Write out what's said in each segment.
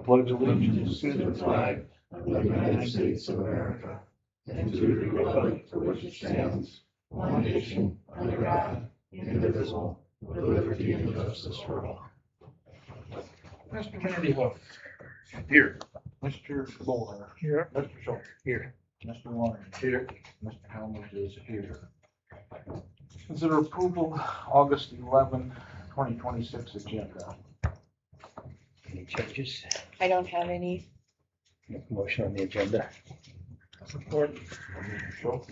pledge allegiance to the flag of the United States of America and to the republic for which it stands, one nation, under God, indivisible, with liberty and justice for all. Mr. Randy Hook. Here. Mr. Bowler. Here. Mr. Schultz. Here. Mr. Warren. Here. Mr. Helmut is here. Consider approval August 11, 2026 agenda. Any changes? I don't have any. Make a motion on the agenda. Support. From Mr. Schultz.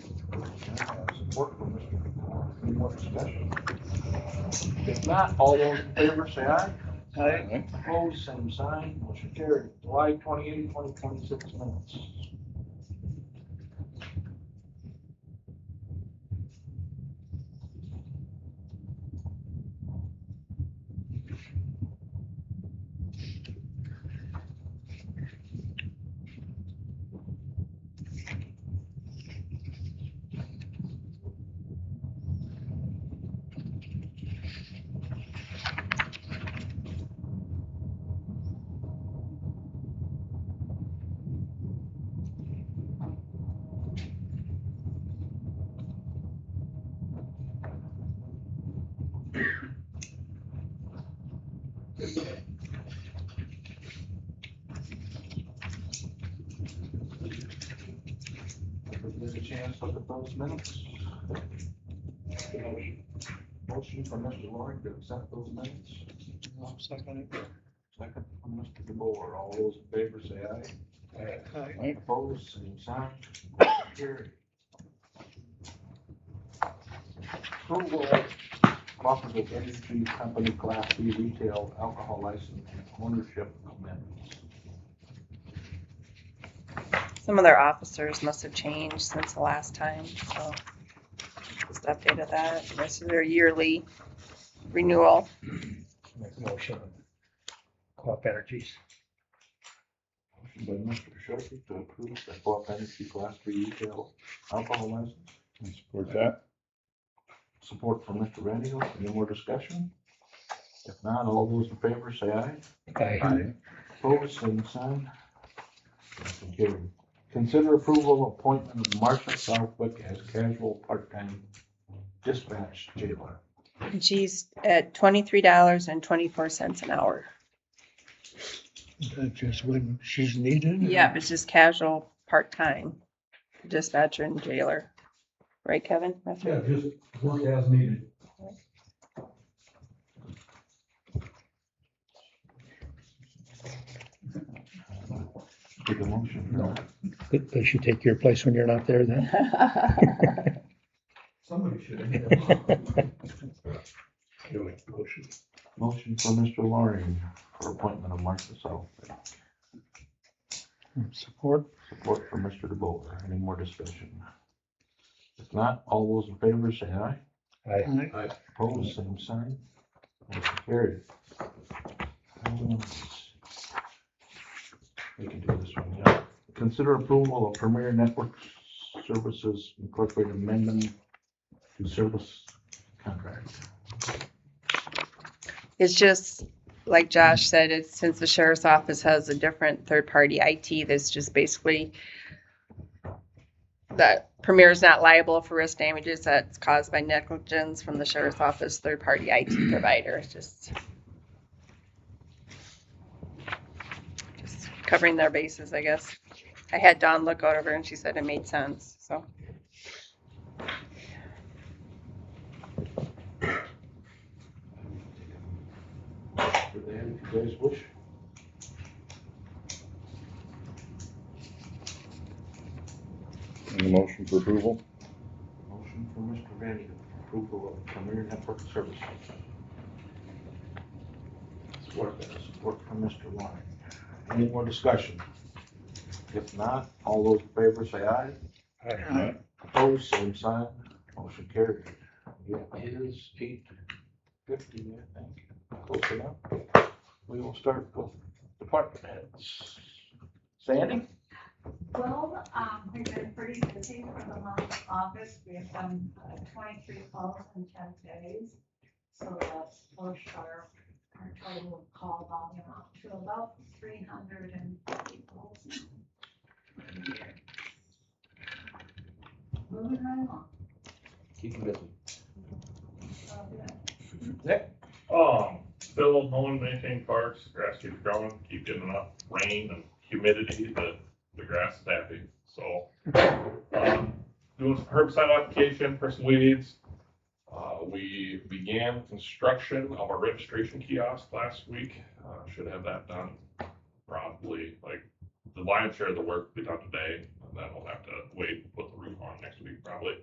Support from Mr. Moore. Any more discussion? If not, all those in favor say aye. Aye. Opposed, same sign. Motion carried. July 28, 2026 minutes. Everybody get a chance to look at those minutes? Motion from Mr. Warren to accept those minutes. I'll second it. Second from Mr. DeBoer. All those in favor say aye. Aye. Opposed, same sign. Carried. Approval of Cooperative Energy Company Class B Retail Alcohol License and Ownership Amendments. Some of their officers must have changed since the last time, so just updated that. This is their yearly renewal. Make a motion on Co-op Energies. Motion by Mr. Schulte to approve the Co-op Energy Class B Retail Alcohol License. I support that. Support from Mr. Randy. Any more discussion? If not, all those in favor say aye. Aye. Opposed, same sign. Motion carried. Consider approval of appointment of Marcia Southwick as casual part-time dispatch jailer. And she's at $23.24 an hour. That's just when she's needed? Yeah, it's just casual, part-time dispatcher and jailer. Right, Kevin? That's Yeah, right. just work as needed. Take a motion. No. Does she take your place when you're not there then? Somebody should have. You make the motion. Motion for Mr. Loring for appointment of Marcia Southwick. Support. Support from Mr. DeBoer. Any more discussion? If not, all those in favor say aye. Aye. Opposed, same sign. Motion carried. We can do this one, yeah. Consider approval of Premier Network Services Incorporated Amendment to Service Contract. It's just, like Josh said, it's since the sheriff's office has a different third-party IT, that's just basically that Premier is not liable for risk damages that's caused by negligence from the sheriff's office third-party IT provider. It's just covering their bases, I guess. I had Dawn look over and she said it made sense, so. For that, if you guys wish. Any motion for approval? Motion for Mr. Randy, approval of Premier Network Services. Support from Mr. Warren. Any more discussion? If not, all those in favor say aye. Aye. Opposed, same sign. Motion carried. It is 8:50, I think. Close enough. We will start with department heads. Sandy? Well, we've been pretty busy for the month of August. We have done 23 calls in 10 days. So that's pushed our our total call volume out to about 350 calls now. Moving right along. Keep busy. Yeah. Nick? Still mowing, maintaining parks, grass keeps growing, keep getting enough rain and humidity that the grass is happy. So, doing some herbicide application for some weeds. We began construction of a registration kiosk last week. Should have that done probably, like, the lion's share of the work will be done today, and then we'll have to wait and put the roof on next week probably.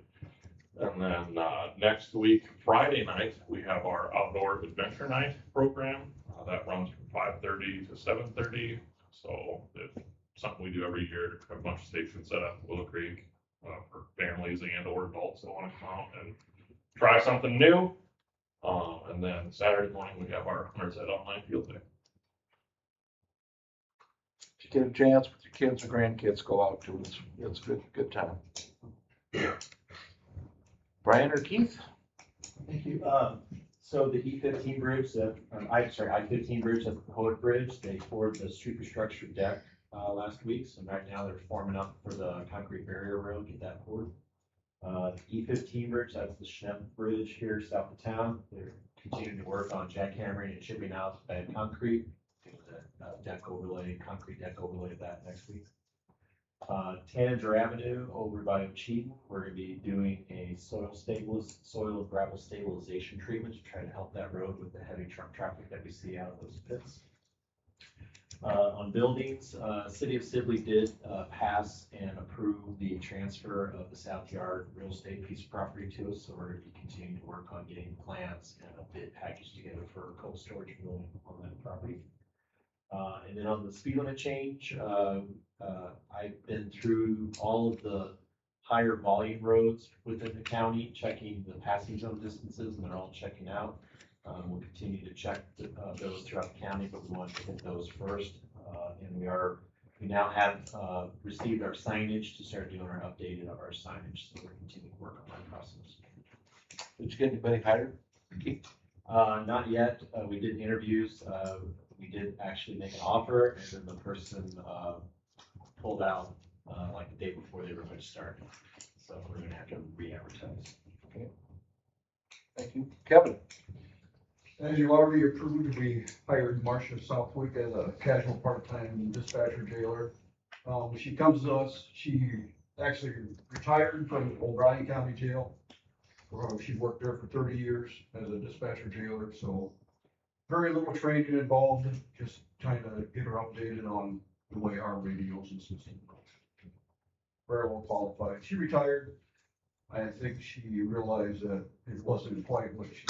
And then next week, Friday night, we have our outdoor adventure night program. That runs from 5:30 to 7:30. So it's something we do every year. Have a bunch of stations set up in Willow Creek for families and or adults that want to come out and try something new. And then Saturday morning, we have our 100% online field day. If you get a chance with your kids or grandkids, go out to it. It's good time. Brian or Keith? Thank you. So the E15 bridge, I-15 bridge at the Poet Bridge, they poured the street restructured deck last week. So right now they're forming up for the concrete barrier road, get that poured. The E15 bridge, that's the Schnepp Bridge here south of town. They're continuing to work on jackhammering and chipping out the bad concrete. Deck overlay, concrete deck overlay of that next week. Tanager Avenue over by Cheaton, we're gonna be doing a soil and gravel stabilization treatment to try to help that road with the heavy truck traffic that we see out of those pits. On buildings, City of Sibley did pass and approve the transfer of the South Yard real estate piece of property to us, so we're gonna be continuing to work on getting plans and a bid package together for a cold storage building on that property. And then on the speed limit change, I've been through all of the higher volume roads within the county, checking the passing zone distances, and they're all checking out. We'll continue to check those throughout the county, but we want to hit those first. And we now have received our signage to start doing our updated of our signage, so we're continuing to work on that process. Did you get anybody hired? Keith? Not yet. We did interviews. We did actually make an offer, and then the person pulled out like the day before they were going to start. So we're going to have to re-advertise. Okay. Thank you. Kevin? As you already approved, we hired Marcia Southwick as a casual part-time dispatcher jailer. She comes to us, she actually retired from O'Brien County Jail. She worked there for 30 years as a dispatcher jailer, so very little training involved, just trying to get her updated on the way our radios and systems go. Very well qualified. She retired. I think she realized that it wasn't quite what she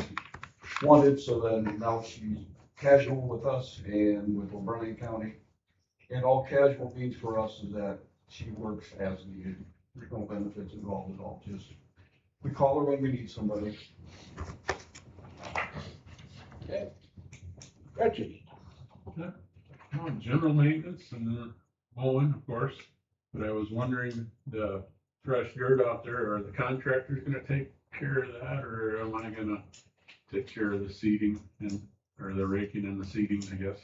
wanted, so then now she's casual with us and with O'Brien County. And all casual means for us is that she works as needed. There's no benefits involved at all. Just we call her when we need somebody. Okay. Reggie? General maintenance and mowing, of course, but I was wondering, the fresh dirt out there, are the contractors gonna take care of that, or am I gonna take care of the seeding and, or the raking and the seeding, I guess?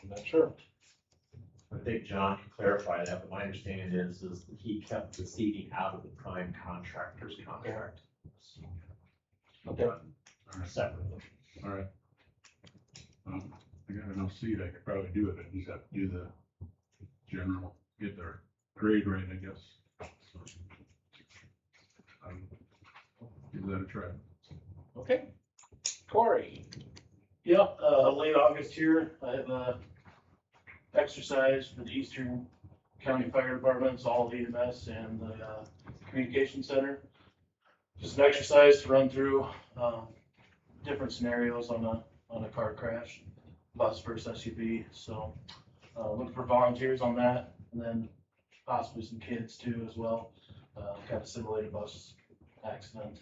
I'm not sure. I think John can clarify that, but my understanding is that he kept the seeding out of the prime contractor's contract. Okay. Separately. All right. I got enough seed, I could probably do it, I just have to do the general, get their grade right, I guess. So, give that a try. Okay. Corey? Yep, late August here, I have exercise for the Eastern County Fire Departments, all of EMS and the Communication Center. Just an exercise to run through different scenarios on a car crash, bus versus SUV. So looking for volunteers on that, and then possibly some kids too as well. Kind of simulate a bus accident.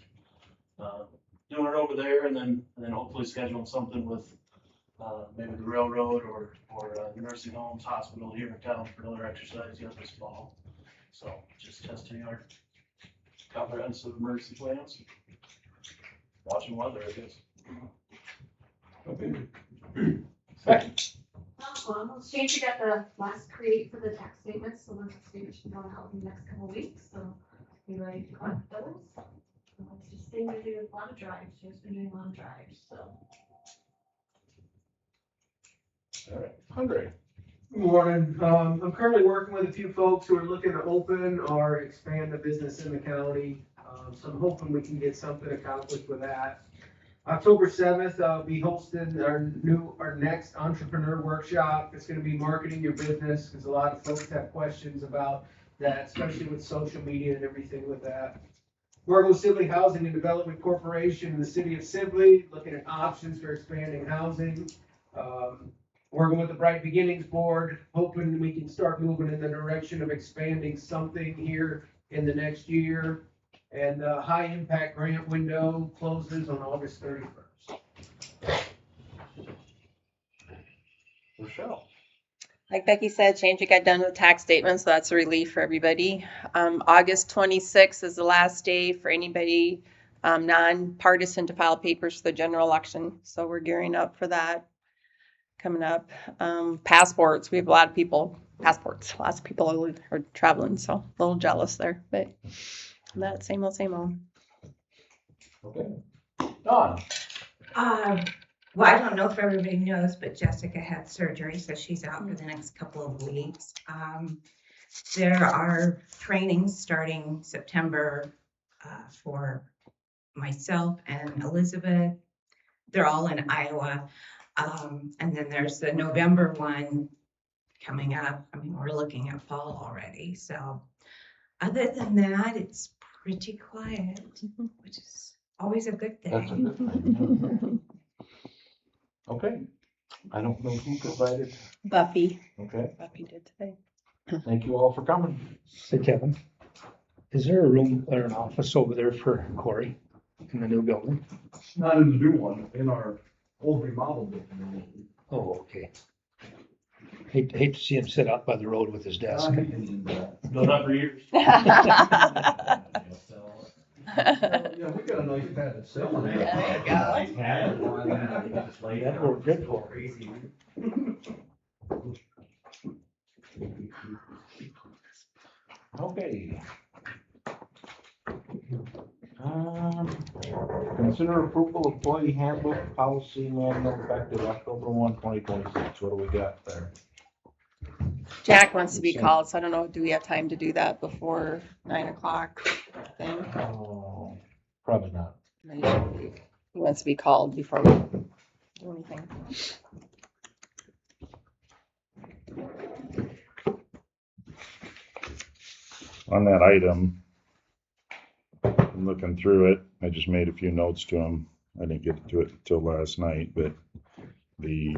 Doing it over there, and then hopefully scheduling something with maybe the railroad or nursing homes, hospital here in town for another exercise yet this fall. So just testing our comprehensive emergency plans. Watching weather, I guess. Second. Well, Shane, you got the last create for the tax statements, so those statements should be going out in the next couple of weeks, so be ready to collect those. It's just staying busy with a lot of drives, she's been doing a lot of drives, so. All right, Andre. Good morning. I'm currently working with a few folks who are looking to open or expand a business in the county. So I'm hoping we can get something accomplished with that. October 7th, I'll be hosting our next entrepreneur workshop. It's gonna be marketing your business, because a lot of folks have questions about that, especially with social media and everything with that. Working with Sibley Housing and Development Corporation in the city of Sibley, looking at options for expanding housing. Working with the Bright Beginnings Board, hoping we can start moving in the direction of expanding something here in the next year. And the high impact grant window closes on August 31st. Rochelle. Like Becky said, Change got done with tax statements, so that's a relief for everybody. August 26th is the last day for anybody non-partisan to file papers for the general election. So we're gearing up for that coming up. Passports, we have a lot of people, passports, lots of people are traveling, so a little jealous there, but that same old. Okay. Dawn. Well, I don't know if everybody knows, but Jessica had surgery, so she's out for the next couple of weeks. There are trainings starting September for myself and Elizabeth. They're all in Iowa. And then there's the November one coming up. I mean, we're looking at fall already. So other than that, it's pretty quiet, which is always a good thing. That's a good thing. Yeah. Okay. I don't know who provided. Buffy Okay. did today. Thank you all for coming. Say, Kevin, is there a room or an office over there for Corey in the new building? Not in the new one, in our old remodel building. Oh, okay. Hate to see him sit out by the road with his desk. No, not for years. Yeah, we got a nice padded cell in there. That worked good for him. Okay. Consider approval of employee handbook policy manual effective October 1, 2026. What do we got there? Jack wants to be called, so I don't know, do we have time to do that before 9 o'clock thing? Oh, probably not. He wants to be called before we do anything. On that item, I'm looking through it. I just made a few notes to him. I didn't get to it until last night, but the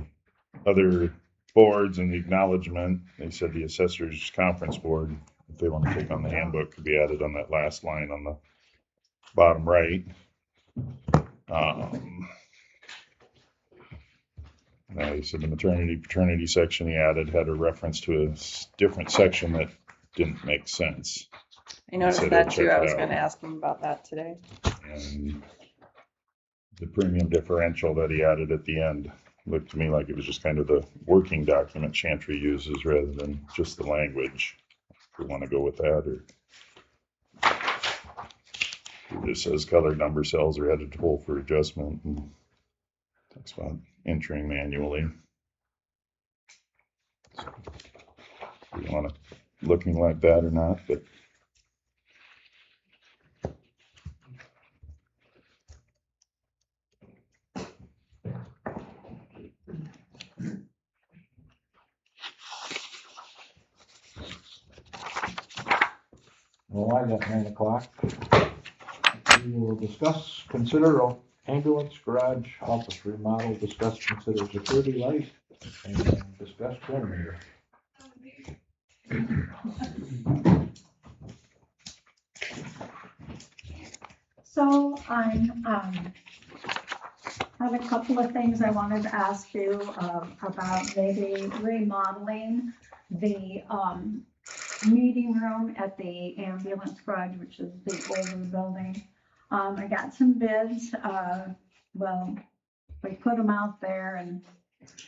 other boards and the acknowledgement, they said the assessors conference board, if they want to take on the handbook, could be added on that last line on the bottom right. He said the maternity paternity section he added had a reference to a different section that didn't make sense. I noticed Said that he'll too. check I it was out. going to ask him about that today. And the premium differential that he added at the end looked to me like it was just kind of the working document Chantry uses rather than just the language. If we want to go with that, or it just says colored number cells are editable for adjustment and talks about entering manually. So, we want it looking like that or not, but Well, I got 9 o'clock. We will discuss, consider ambulance garage office remodel, discuss, consider security light, and discuss perimeter. So I'm, have a couple of things I wanted to ask you, about maybe remodeling the, meeting room at the ambulance garage, which is the older building. I got some bids, well, we put them out there and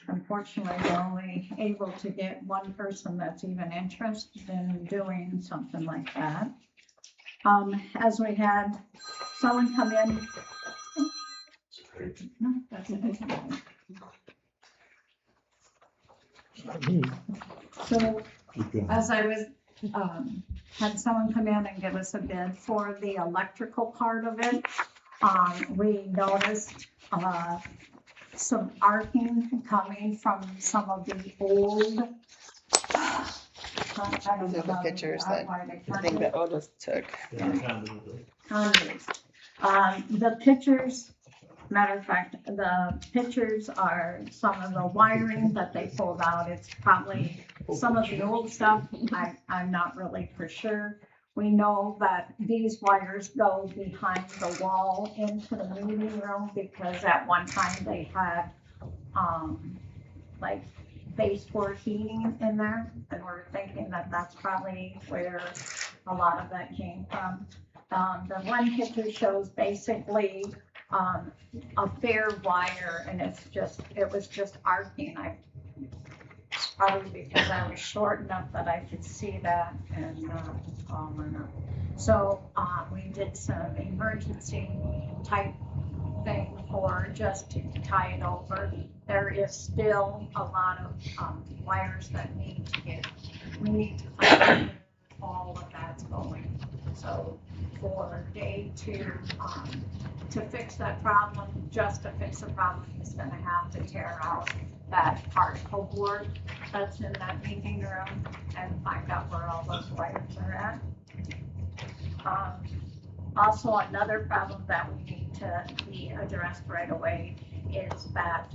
unfortunately we're only able to get one person that's even interested in doing something like that. As we had someone come in. No, that's okay. So as I was, had someone come in and give us a bid for the electrical part of it. We noticed, some arcing coming from some of the old. These are the pictures that I think that Otis took. Conduits. The pictures, matter of fact, the pictures are some of the wiring that they pulled out. It's probably some of the old stuff. I'm not really for sure. We know that these wires go behind the wall into the meeting room because at one time they had, like baseboard heating in there. And we're thinking that that's probably where a lot of that came from. The one picture shows basically, a bare wire and it was just arcing. Probably because I was short enough that I could see that and, so, we did some emergency type thing for just to tie it over. There is still a lot of, wires that we need to find out all of that's going. So for Dave to fix that problem, just to fix the problem, he's gonna have to tear out that particle board that's in that meeting room and find out where all those wires are at. Also, another problem that we need to be addressed right away is that,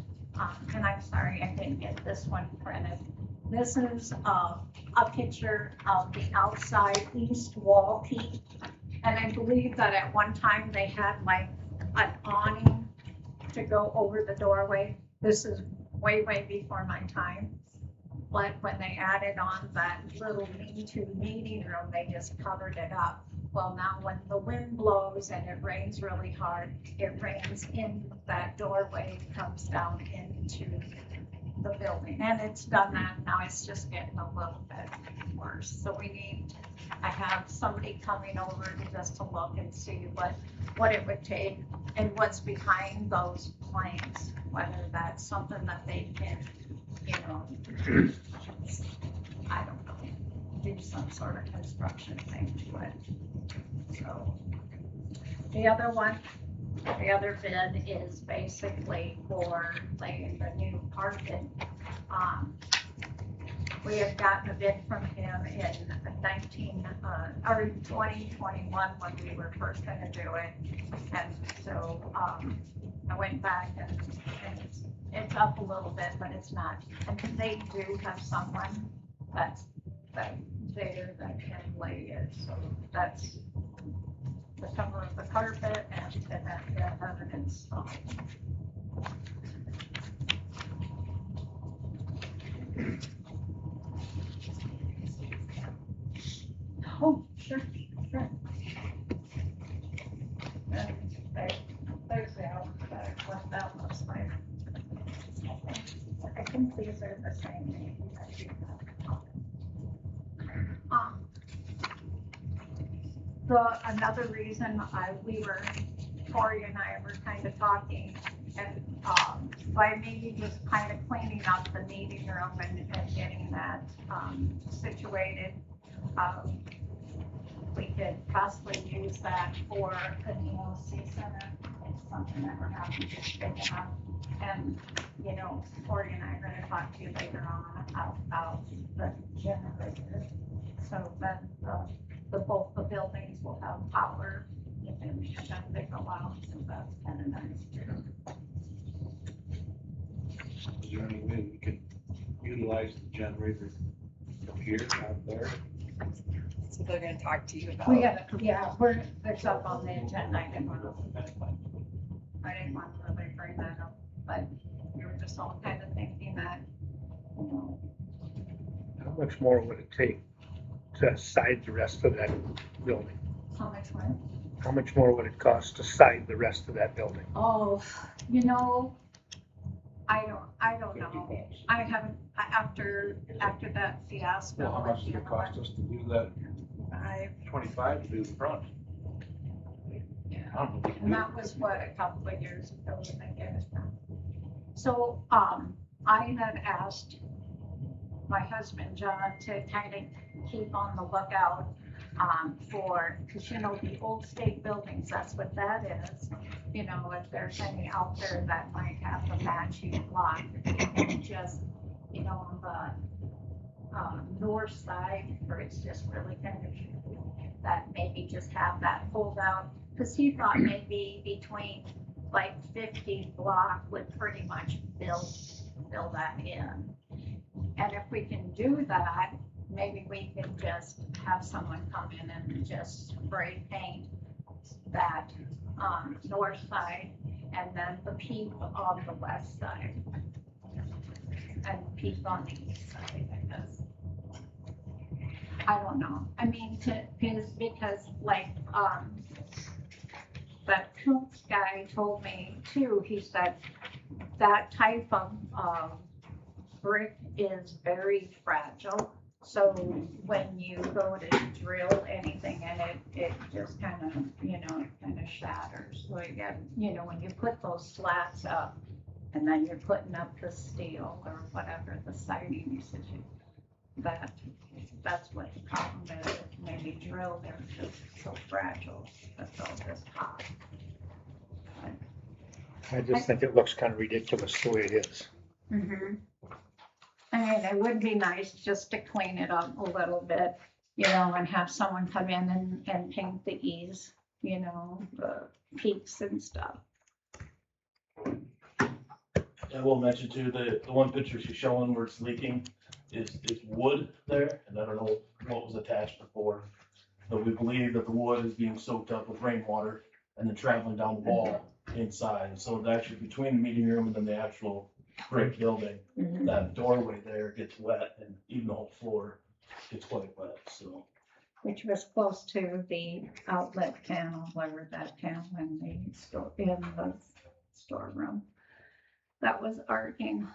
and I'm sorry I didn't get this one printed. This is a picture of the outside east wall peak. And I believe that at one time they had like an awning to go over the doorway. This is way, way before my time. But when they added on that little lean-to meeting room, they just covered it up. Well, now when the wind blows and it rains really hard, it rains in that doorway, comes down into the building. And it's done that, now it's just getting a little bit worse. So I have somebody coming over just to look and see what it would take and what's behind those planks, whether that's something that they can, I don't know, do some sort of construction thing to it. So the other bid is basically for laying the new carpet. We had gotten a bid from him in 2021 when we were first gonna do it. And so, I went back and it's up a little bit, but it's not. And they do have someone that's there that can lay it. So that's the cover of the carpet and then have it installed. Oh, sure. And there's the alphabet, what that looks like. I think these are the same name that you have. Another reason Cory and I were kind of talking, and by maybe just kind of cleaning up the meeting room and getting that situated, we could possibly use that for an ELC center. It's something that we're having to figure out. And, Cory and I are going to talk to you later on about the generator. So that both the buildings will have power and then they go out. So that's kind of nice too. Is there any way we could utilize the generator from here, out there? So they're gonna talk to you about. It's up on the agenda. I didn't want to really bring that up, but we were just all kind of thinking that, How much more would it take to side the rest of that building? how much money. How much more would it cost to side the rest of that building? Oh, I don't know. I haven't, after that fiasco. Well, how much did it cost us to do that? I, 25 to do the front. yeah. I don't know if we can And do that was what, a couple of years ago, I guess. So, I had asked my husband, John, to kind of keep on the lookout, for, because you know, the old state buildings, that's what that is. You know, if there's any out there that might have the matching block, and just, you know, on the, north side, where it's just really kind of, that maybe just have that pulled out, because he thought maybe between like 50 block would pretty much fill that in. And if we can do that, maybe we can just have someone come in and just spray paint that, north side, and then the peak on the west side. And peak on the east side, I guess. I don't know. I mean, because like, that Koontz guy told me too, he said that type of, brick is very fragile. So when you go to drill anything in it, it just kind of, you know, kind of shatters. So again, you know, when you put those slats up and then you're putting up the steel or whatever, the siding usage, that's what the problem is. When you drill, they're just so fragile that they'll just pop. I just think it looks kind of ridiculous the way it is. Mm-hmm. I mean, it would be nice just to clean it up a little bit, you know, and have someone come in and paint the eaves, you know, the peaks and stuff. I will mention too, the one picture she's showing where it's leaking is wood there, and I don't know what was attached before. But we believe that the wood is being soaked up with rainwater and then traveling down the wall inside. So actually between the meeting room and then the actual brick building, that doorway there gets wet, and even the whole floor gets quite wet, so. Which was close to the outlet panel, where that panel in the storeroom. That was arcing.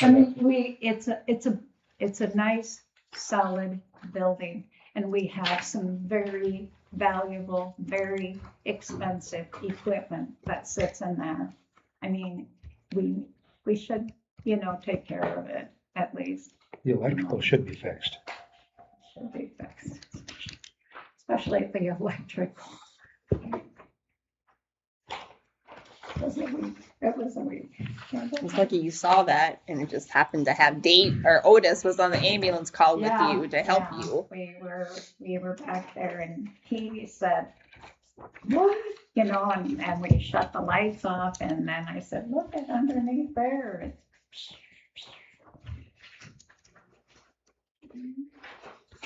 I mean, it's a nice, solid building, and we have some very valuable, very expensive equipment that sits in there. I mean, we should, you know, take care of it, at least. The electrical should be fixed. Should be fixed. Especially the electrical. It was a week. It's lucky you saw that and it just happened to have Dave or Otis was on the ambulance call with you to help you. We were back there and he said, what? You know, and we shut the lights off, and then I said, look at underneath there.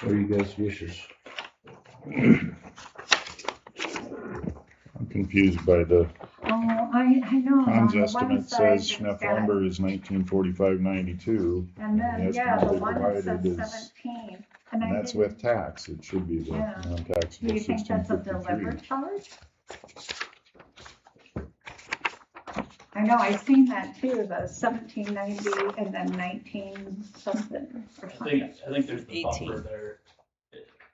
What are you guys' wishes? I'm confused by the Oh, I know. Hans on the one estimate side, says it's Schneff got- lumber is 1945.92. And then, the yeah, estimate the they one that provided says is- 17. And I that's didn't- with tax. It should be the Yeah. Do non-taxable you think that's a 1653. delivered charge? I know, I seen that too, the 1790 and then 19 something or I something. think there's the 18. buffer there.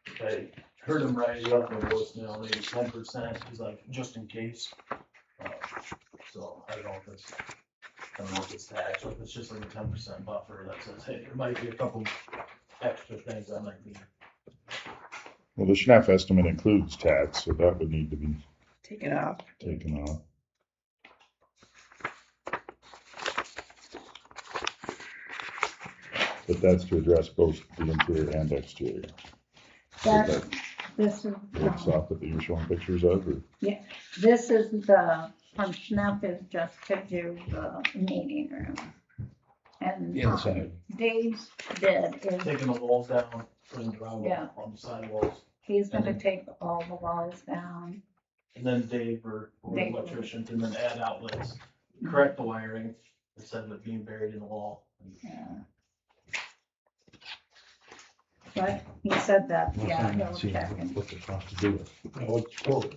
If I heard him right, he left my voicemail, maybe 10%, he's like, just in case. So I don't know if it's tax, or if it's just like a 10% buffer that says, hey, there might be a couple extra things that might be. Well, the Schneff estimate includes tax, so that would need to be Take it off. taken off. But that's to address both the interior and exterior. That, this is, The soffit that you're showing pictures of, or this is the, from Schnepp is just to do the meeting room. And Inside. Dave's bid is, Taking the walls down, putting drywall Yeah. on the side walls, he's gonna take all the walls down. and then Dave or the Dave. electrician can then add outlets, correct the wiring instead of it being buried in the wall. Yeah. But he said that, yeah, he'll check and, What's it cost to do it? Oh, it's total.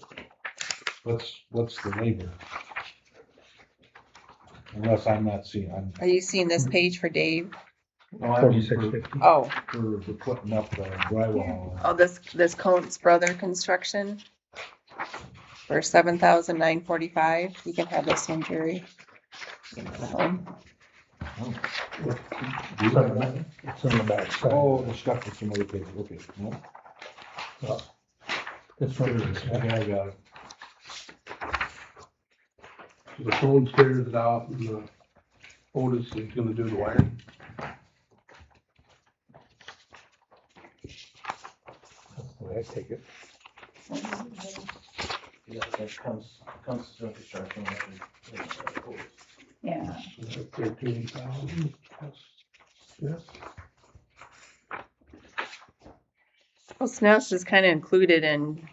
What's the labor? Unless I'm not seeing, Are you seeing this page for Dave? no, I mean 4650. Oh, for putting up the drywall. oh, this Coates Brother Construction for $7,945. You can have this one, Jerry. Do you have that? It's on the back side. Oh, the stuff with some other paper, okay, no, This there one it is, okay, I got it. So the phone tears it out and the Otis is gonna do the wiring. That's the way I take it. Yeah, that comes to construction. Yeah. So that's 13,000 plus this. Well, Snus is kind of included in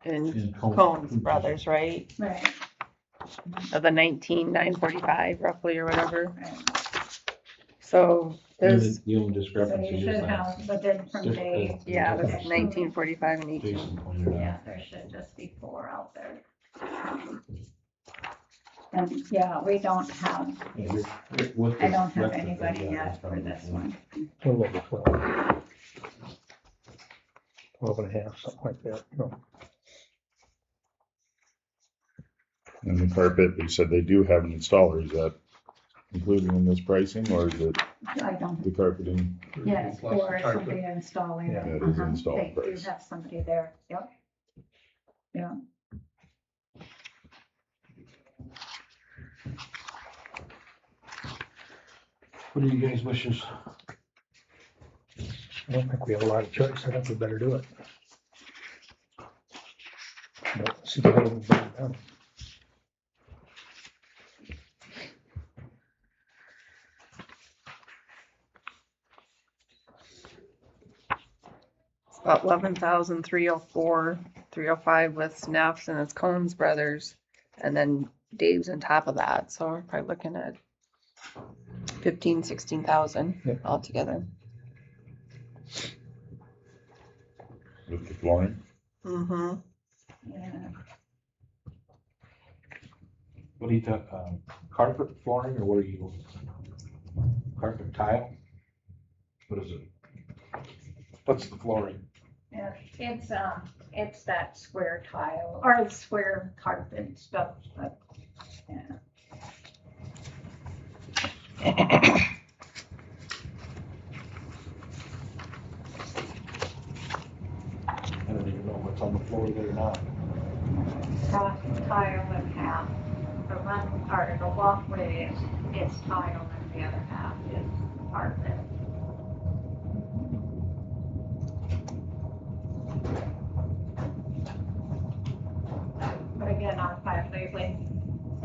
In Combs Brothers, right? Right. Of the 19,945 roughly or whatever. Right. So there's, The only So discrepancy you is should that. have the bid from Dave. yeah, this Okay. is 1945 and 18. Jason pointed Yeah, out. there should just be 4 out there. And yeah, we don't have, Yeah, with I the don't have record, anybody yeah, yet that's for probably this fine. one. A little over 12. 12 and a half, something like that. No. And the carpet, they said they do have an installer. Is that included in this pricing or is it I don't, the carpeting? yes, Plus the or carpet. somebody installing Yeah, it. that is Uh-huh. installed They do price. have somebody there, yep. Yeah. What are you guys' wishes? I don't think we have a lot of choice. I think we better do it. Don't see how we've done it. It's about 11,304, 305 with Sneffs and it's Combs Brothers. And then Dave's on top of that. So we're probably looking at 15, 16,000 Yeah. altogether. With the flooring? Mm-hmm. Yeah. What do you think, carpet flooring or what are you? Carpet tile? What is it? What's the flooring? Yeah, it's that square tile or square carpet stuff, but, yeah. I don't even know what's on the floor there now. Tile and half. The one, or the walkway is tile and the other half is carpet. But again, I'll probably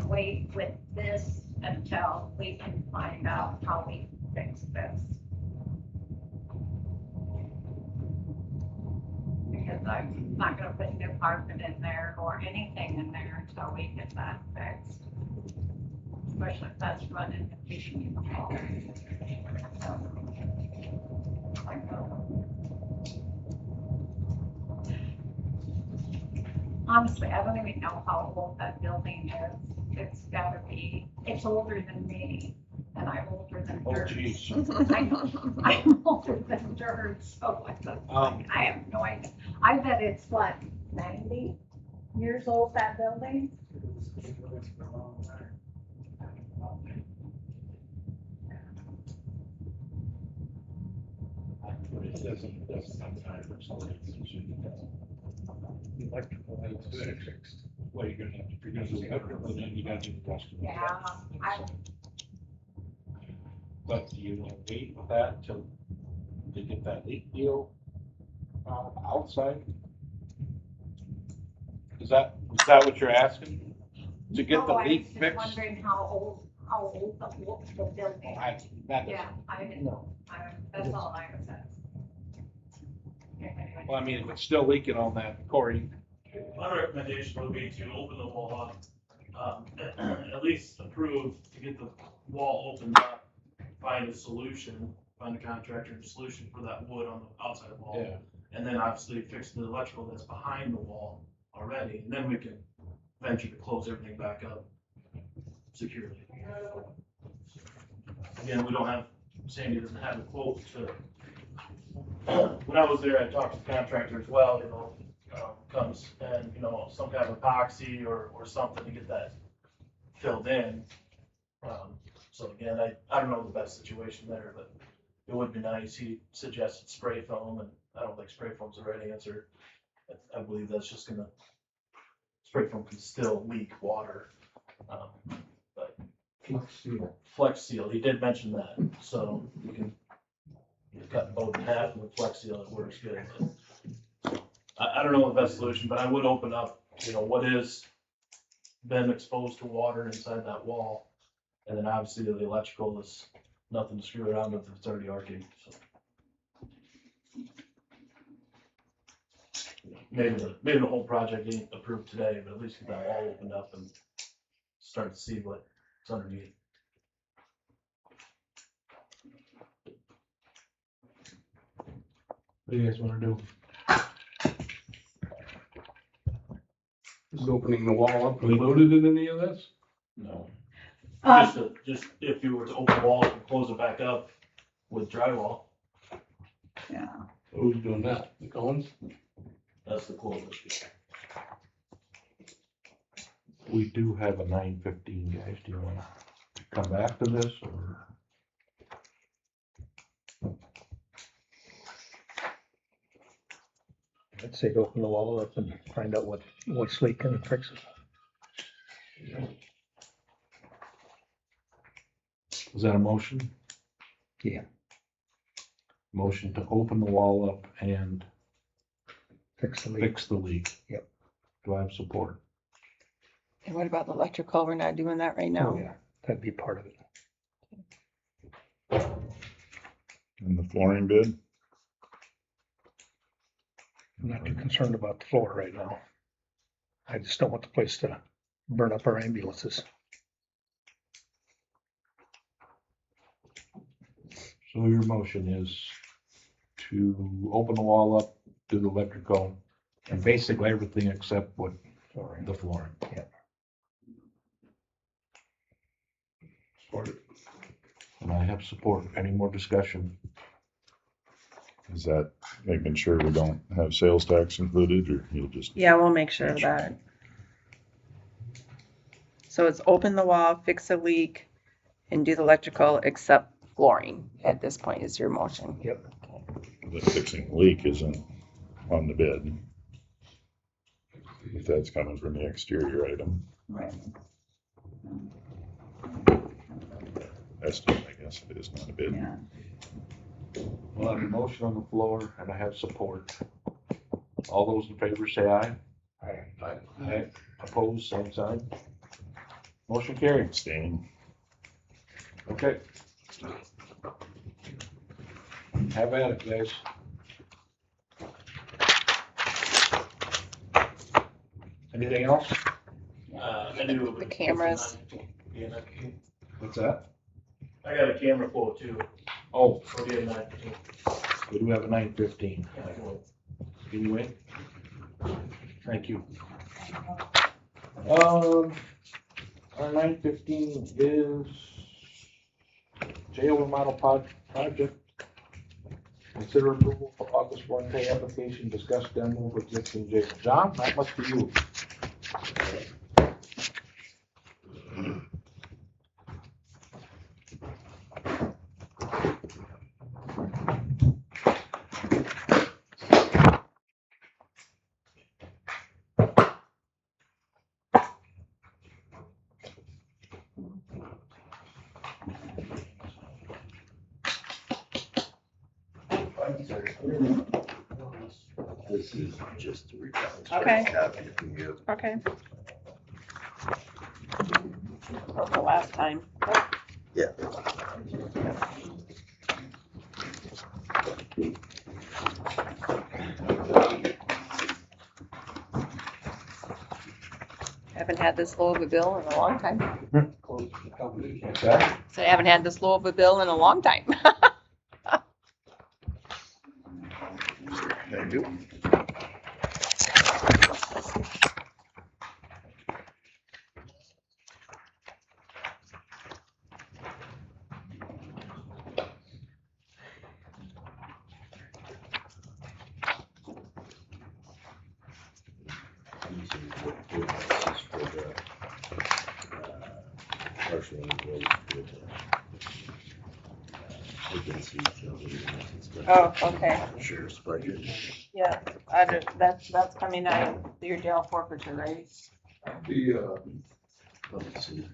wait with this until we can find out how we fix this. Because I'm not gonna put new carpet in there or anything in there until we get that fixed. Especially if that's running the kitchen in the hall. So, I know. Honestly, I don't even know how old that building is. It's gotta be, it's older than me, and I'm older than Oh, dirt. geez. I know, I'm older than dirt, so I have no idea. I bet it's what, 90 years old, that building? It doesn't have time for something. Electrical lights fixed. Well, you're gonna have to, if you're gonna do it, but then you gotta do the rest of it. Yeah, But do you wanna wait with that till, to get that leak deal, outside? Is that what you're asking? To get the Oh, I leak was just fixed? wondering how old the building. That Yeah, doesn't, I didn't know. That's all I was asking. Anyway. well, I mean, if it's still leaking on that, Corey, My recommendation would be to open the wall up, at least approve to get the wall opened up, find a solution, find a contractor solution for that wood on the outside wall. yeah. And then obviously fix the electrical that's behind the wall already, and then we can venture to close everything back up securely. Again, we don't have, Sandy doesn't have a quote to, when I was there, I talked to the contractor as well, you know, comes and, you know, some kind of epoxy or something to get that filled in. So again, I don't know the best situation there, but it would be nice. He suggested spray foam, and I don't think spray foam's the right answer. I believe that's just gonna, spray foam can still leak water. But Flex Seal, he did mention that, so you can cut both in half with Flex Seal, it works good. But I don't know the best solution, but I would open up, you know, what is been exposed to water inside that wall. And then obviously the electrical is nothing to screw around with if it's already arcing, so. Maybe the whole project ain't approved today, but at least get that wall opened up and start to see what's underneath. What do you guys wanna do? Is opening the wall up included in any of this? No. Uh, Just if you were to open the wall and close it back up with drywall, Who's doing that? The Coens? that's the quote. We do have a 9:15, guys. Do you wanna come back to this or? I'd say to open the wall up and find out what's leaking and fix it. Is that a motion? Yeah. Motion to open the wall up and Fix the leak. fix the leak. Yep. Do I have support? And what about the electrical? We're not doing that right now. Oh, yeah, that'd be part of it. And the flooring bid, I'm not too concerned about the floor right now. I just don't want the place to burn up our ambulances. So your motion is to open the wall up, do the electrical, and basically everything except what, the flooring. Yeah. Support it. And I have support. Any more discussion? is that making sure we don't have sales tax included, or you'll just? Yeah, we'll make sure of that. So it's open the wall, fix a leak, and do the electrical except flooring at this point is your motion. Yep. The fixing the leak isn't on the bid. If that's coming from the exterior item. Right. Estimate, I guess it is not a bid. Yeah. Well, I have a motion on the floor and I have support. All those in favor say aye. Aye. Opposed, same sign. Motion carried. Abstaining. Okay. Have at it, guys. Anything else? I do. The cameras. What's that? I got a camera quote too. Oh, For the night. we do have a 9:15. Can you wait? Thank you. Our 9:15 is jail remodel project. Consider approval for August 1 pay application, discuss demo of existing jail. John, that must be you. This is just the return. Okay. Copy if you give. Okay. Broke the last time. Yeah. Haven't had this low of a bill in a long time. What's that? So I haven't had this low of a bill in a long time. Thank you. partially engaged with agency, so it's gonna Oh, affect okay. the sheriff's budget. Yeah, that's coming out of your jail forfeiture, right? Public safety.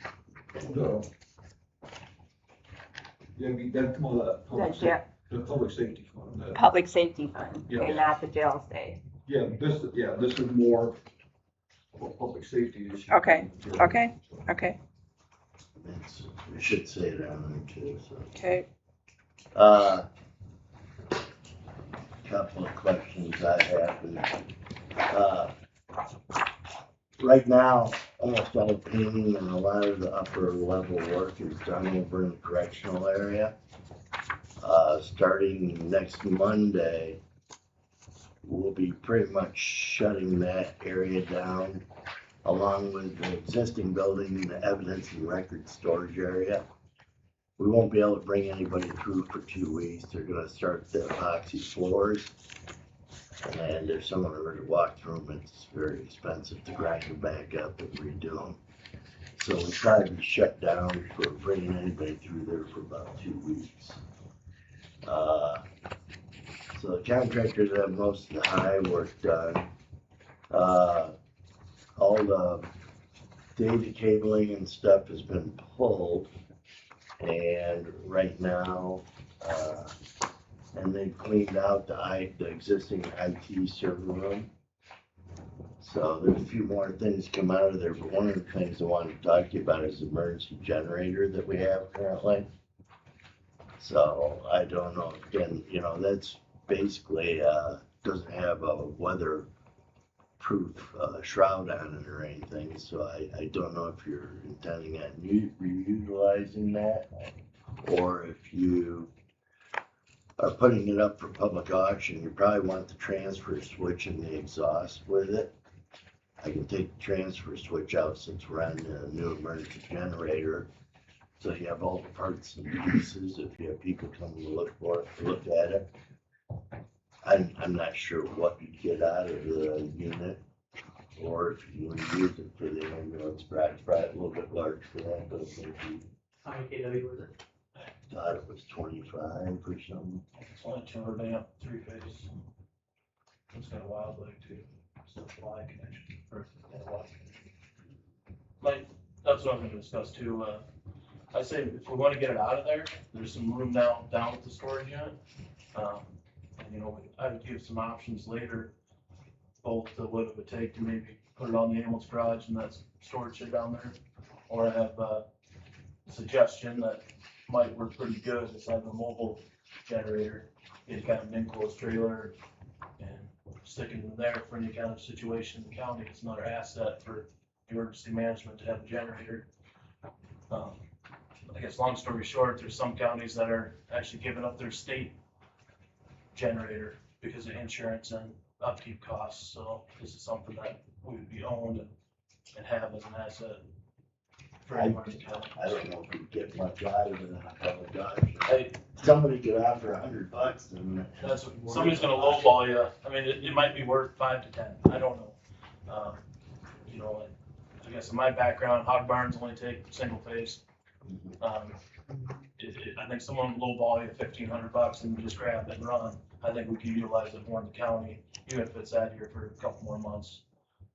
The public safety fund. Public safety fund, Yeah. okay, not the jail stay. This is more of a public safety issue. Okay, okay. We should say it on there too, so. Okay, Couple of questions I have. Right now, almost all painting and a lot of the upper level work is done over in the correctional area. Starting next Monday, we'll be pretty much shutting that area down along with the existing building, the evidence and record storage area. We won't be able to bring anybody through for 2 weeks. They're gonna start the epoxy floors. And if someone were to walk through them, it's very expensive to grind them back up and redo them. So we tried to shut down for bringing anybody through there for about 2 weeks. So the contractors have most of the high work done. All the data cabling and stuff has been pulled. And right now, and they've cleaned out the existing IT server room. So there's a few more things come out of there, but one of the things I wanted to talk to you about is the emergency generator that we have currently. So I don't know, again, that's basically, doesn't have a weatherproof shroud on it or anything. So I don't know if you're intending on utilizing that, or if you are putting it up for public auction. You probably want the transfer switch and the exhaust with it. I can take the transfer switch out since we're on the new emergency generator. So you have all the parts and pieces if you have people coming to look at it. I'm not sure what you get out of the unit, or if you want to use it for the ambulance. Probably a little bit large for that, but maybe. How many kW was it? Thought it was 25 or something. It's only 200 amp, 3-phase. It's got a wild leg too, so it's a Y connection, or a Y connection. That's what I'm gonna discuss too. I say if we wanna get it out of there, there's some room down with the storage unit. And I would give some options later, both to what it would take to maybe put it on the ambulance garage and that storage shed down there. Or I have a suggestion that might work pretty good is have a mobile generator, get kind of an enclosed trailer and stick it in there for any kind of situation in the county. It's another asset for emergency management to have a generator. I guess long story short, there's some counties that are actually giving up their state generator because of insurance and upkeep costs. So this is something that we would be owned and have as an asset for emergency county. I don't know if we get much out of it in a public auction. Somebody could offer $100 and that's what, somebody's gonna lowball you. I mean, it might be worth 5 to 10. I don't know. I guess in my background, hog barns only take single phase. I think someone will lowball you $1,500 and just grab it and run. I think we can utilize it more in the county, even if it's out here for a couple more months.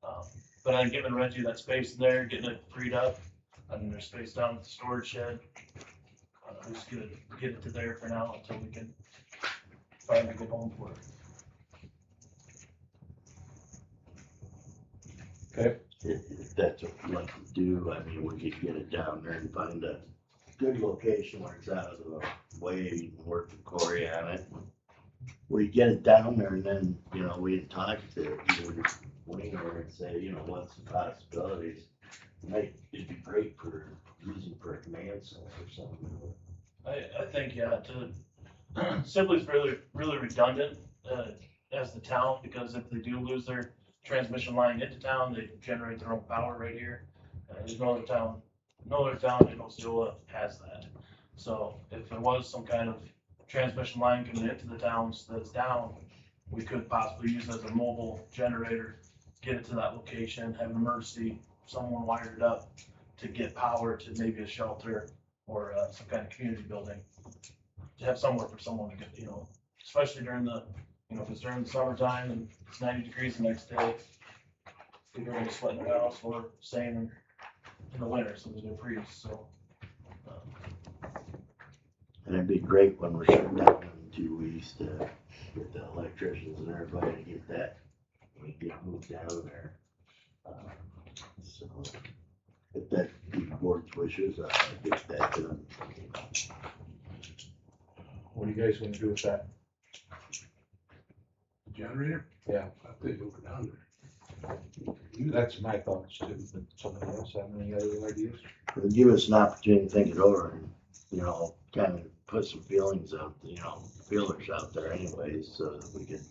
But I think giving Reggie that space in there, getting it freed up, and there's space down at the storage shed. Just get it to there for now until we can find a good home for it. Okay. if that's what we'd like to do, I mean, we could get it down there and find a good location where it's out of the way, you can work with Corey on it. We get it down there and then, we can talk to Winger and say, what's the possibilities? It'd be great for using for a command center or something. I think, yeah, Sibley's really redundant as the town, because if they do lose their transmission line into town, they generate their own power right here. There's no other town in Osceola has that. So if there was some kind of transmission line coming into the towns that's down, we could possibly use it as a mobile generator, get it to that location, have an emergency, someone wired it up, to get power to maybe a shelter or some kind of community building. To have somewhere for someone to get, especially during the, if it's during the summertime and it's 90 degrees the next day, people are gonna sweat in their house or staying in the winter, so they're gonna freeze, so. And it'd be great when we're shut down in 2 weeks to get the electricians and everybody to get that, we get moved down there. So, if that be the board's wishes, I'll get that done. What are you guys gonna do with that? Generator? Yeah. I think over down there. That's my thoughts too, but somebody else have any other ideas? It'll give us an opportunity to think it over and, kind of put some feelings out, feelers out there anyways, so that we can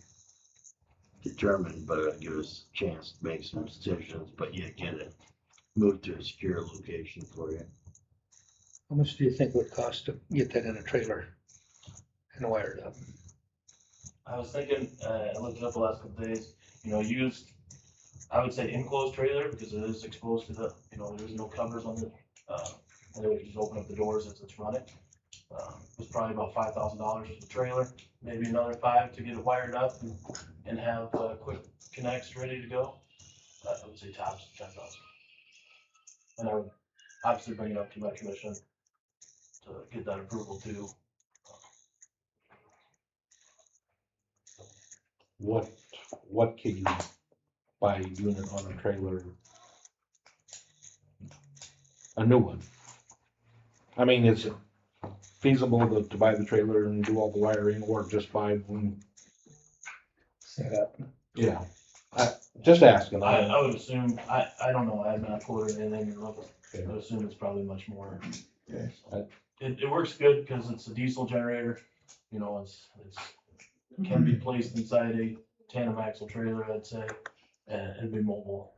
determine, but it'll give us a chance to make some decisions, but yet get it moved to a secure location for you. How much do you think it would cost to get that in a trailer and wired up? I was thinking, I looked it up the last couple days, used, I would say enclosed trailer because it is exposed to the, there's no covers on it. And they would just open up the doors as it's running. It was probably about $5,000 for the trailer, maybe another $5,000 to get it wired up and have quick connects ready to go. I would say tops $10,000. And I would obviously bring it up to my commission to get that approval too. What can you buy a unit on a trailer? A new one. I mean, is it feasible to buy the trailer and do all the wiring or just buy one? Set up. Yeah, just asking. I would assume, I don't know, I have not quoted anything or looked. Okay. I would assume it's probably much more. Okay. It works good because it's a diesel generator, it's can be placed inside a tandem axle trailer, I'd say, and be mobile.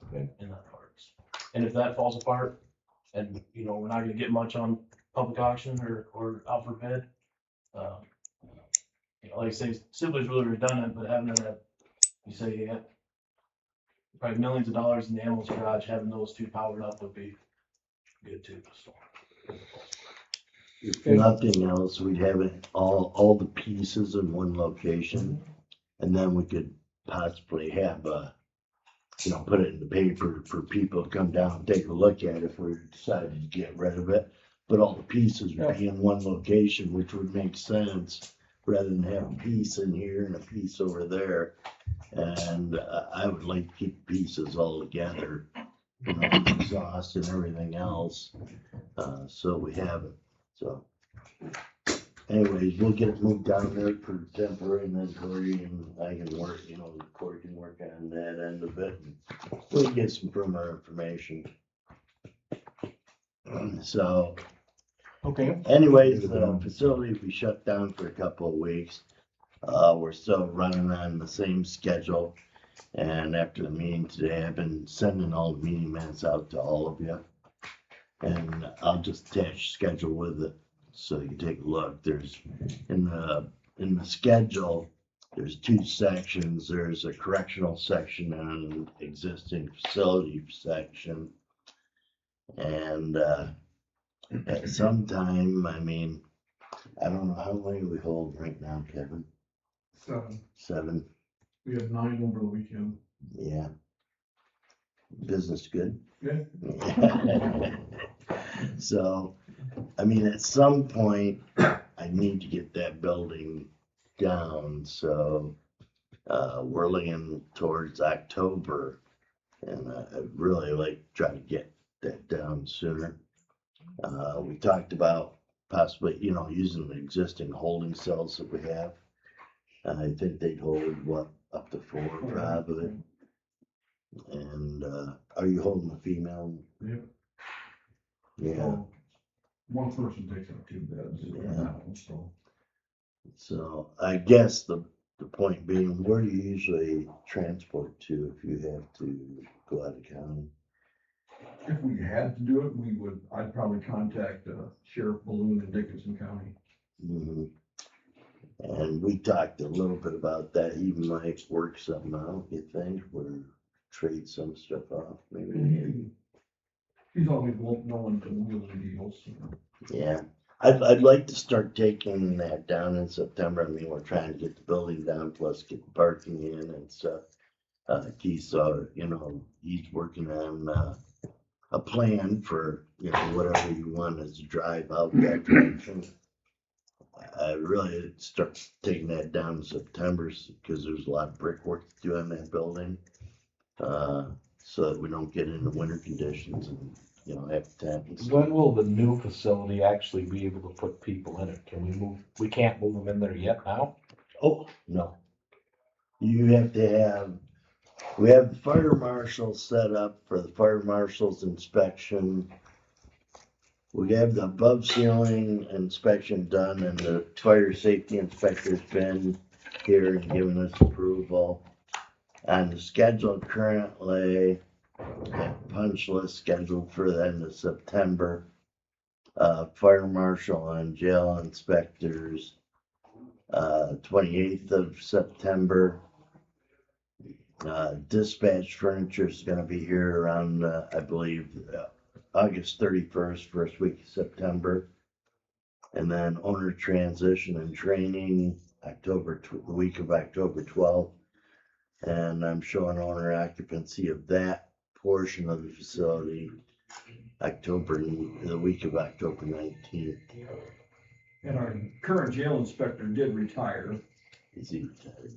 Okay. In that parts. And if that falls apart and, we're not gonna get much on public auction or out for bid, like I say, Sibley's really redundant, but having that, you say you got probably millions of dollars in the ambulance garage, having those two powered up would be good too, so. If nothing else, we'd have it all the pieces in one location, and then we could possibly have put it in the paper for people to come down and take a look at if we decided to get rid of it. But all the pieces would be in one location, which would make sense, rather than have a piece in here and a piece over there. And I would like to keep pieces all together, exhaust and everything else, so we have it. So anyways, we'll get it moved down there for temporary inventory and I can work, Corey can work on that end of it. And we'll get some firmer information. So Okay. anyways, the facility will be shut down for a couple of weeks. We're still running on the same schedule. And after the meeting today, I've been sending all the meeting minutes out to all of you. And I'll just attach schedule with it so you can take a look. There's in the schedule, there's 2 sections. There's a correctional section and an existing facility section. And at some time, I don't know how many we hold right now, Kevin. 7. We have 9 over the weekend. Yeah. Business good. Good. So, at some point, I need to get that building down, so, we're looking towards October. And I'd really like to try to get that down sooner. We talked about possibly, using the existing holding cells that we have. I think they'd hold, up to 4 probably. And, are you holding a female? Yep. Yeah. One person takes up 2 beds. Yeah. So I guess the point being, where do you usually transport to if you have to go out of county? If we had to do it, I'd probably contact Sheriff Balloon in Dickinson County. Mhm. And we talked a little bit about that. He might work something out, you think, or trade some stuff off, maybe. He's always known to wheeling deals. Yeah, I'd like to start taking that down in September. I mean, we're trying to get the building down, plus get the parking in and stuff. He's, he's working on, a plan for, whatever you want as a drive out that direction. I really start taking that down in September because there's a lot of brickwork to do on that building. So that we don't get into winter conditions and, have to have. When will the new facility actually be able to put people in it? Can we move, we can't move them in there yet now? Oh, no. You have to have, we have the fire marshal set up for the fire marshal's inspection. We have the above ceiling inspection done and the fire safety inspector's been here and given us approval. On the schedule currently, that punch list scheduled for the end of September. Fire marshal and jail inspectors, 28th of September. Dispatch furniture is gonna be here around, I believe, August 31st, first week of September. And then owner transition and training, the week of October 12th. And I'm showing owner occupancy of that portion of the facility, the week of October 19th. And our current jail inspector did retire. Is he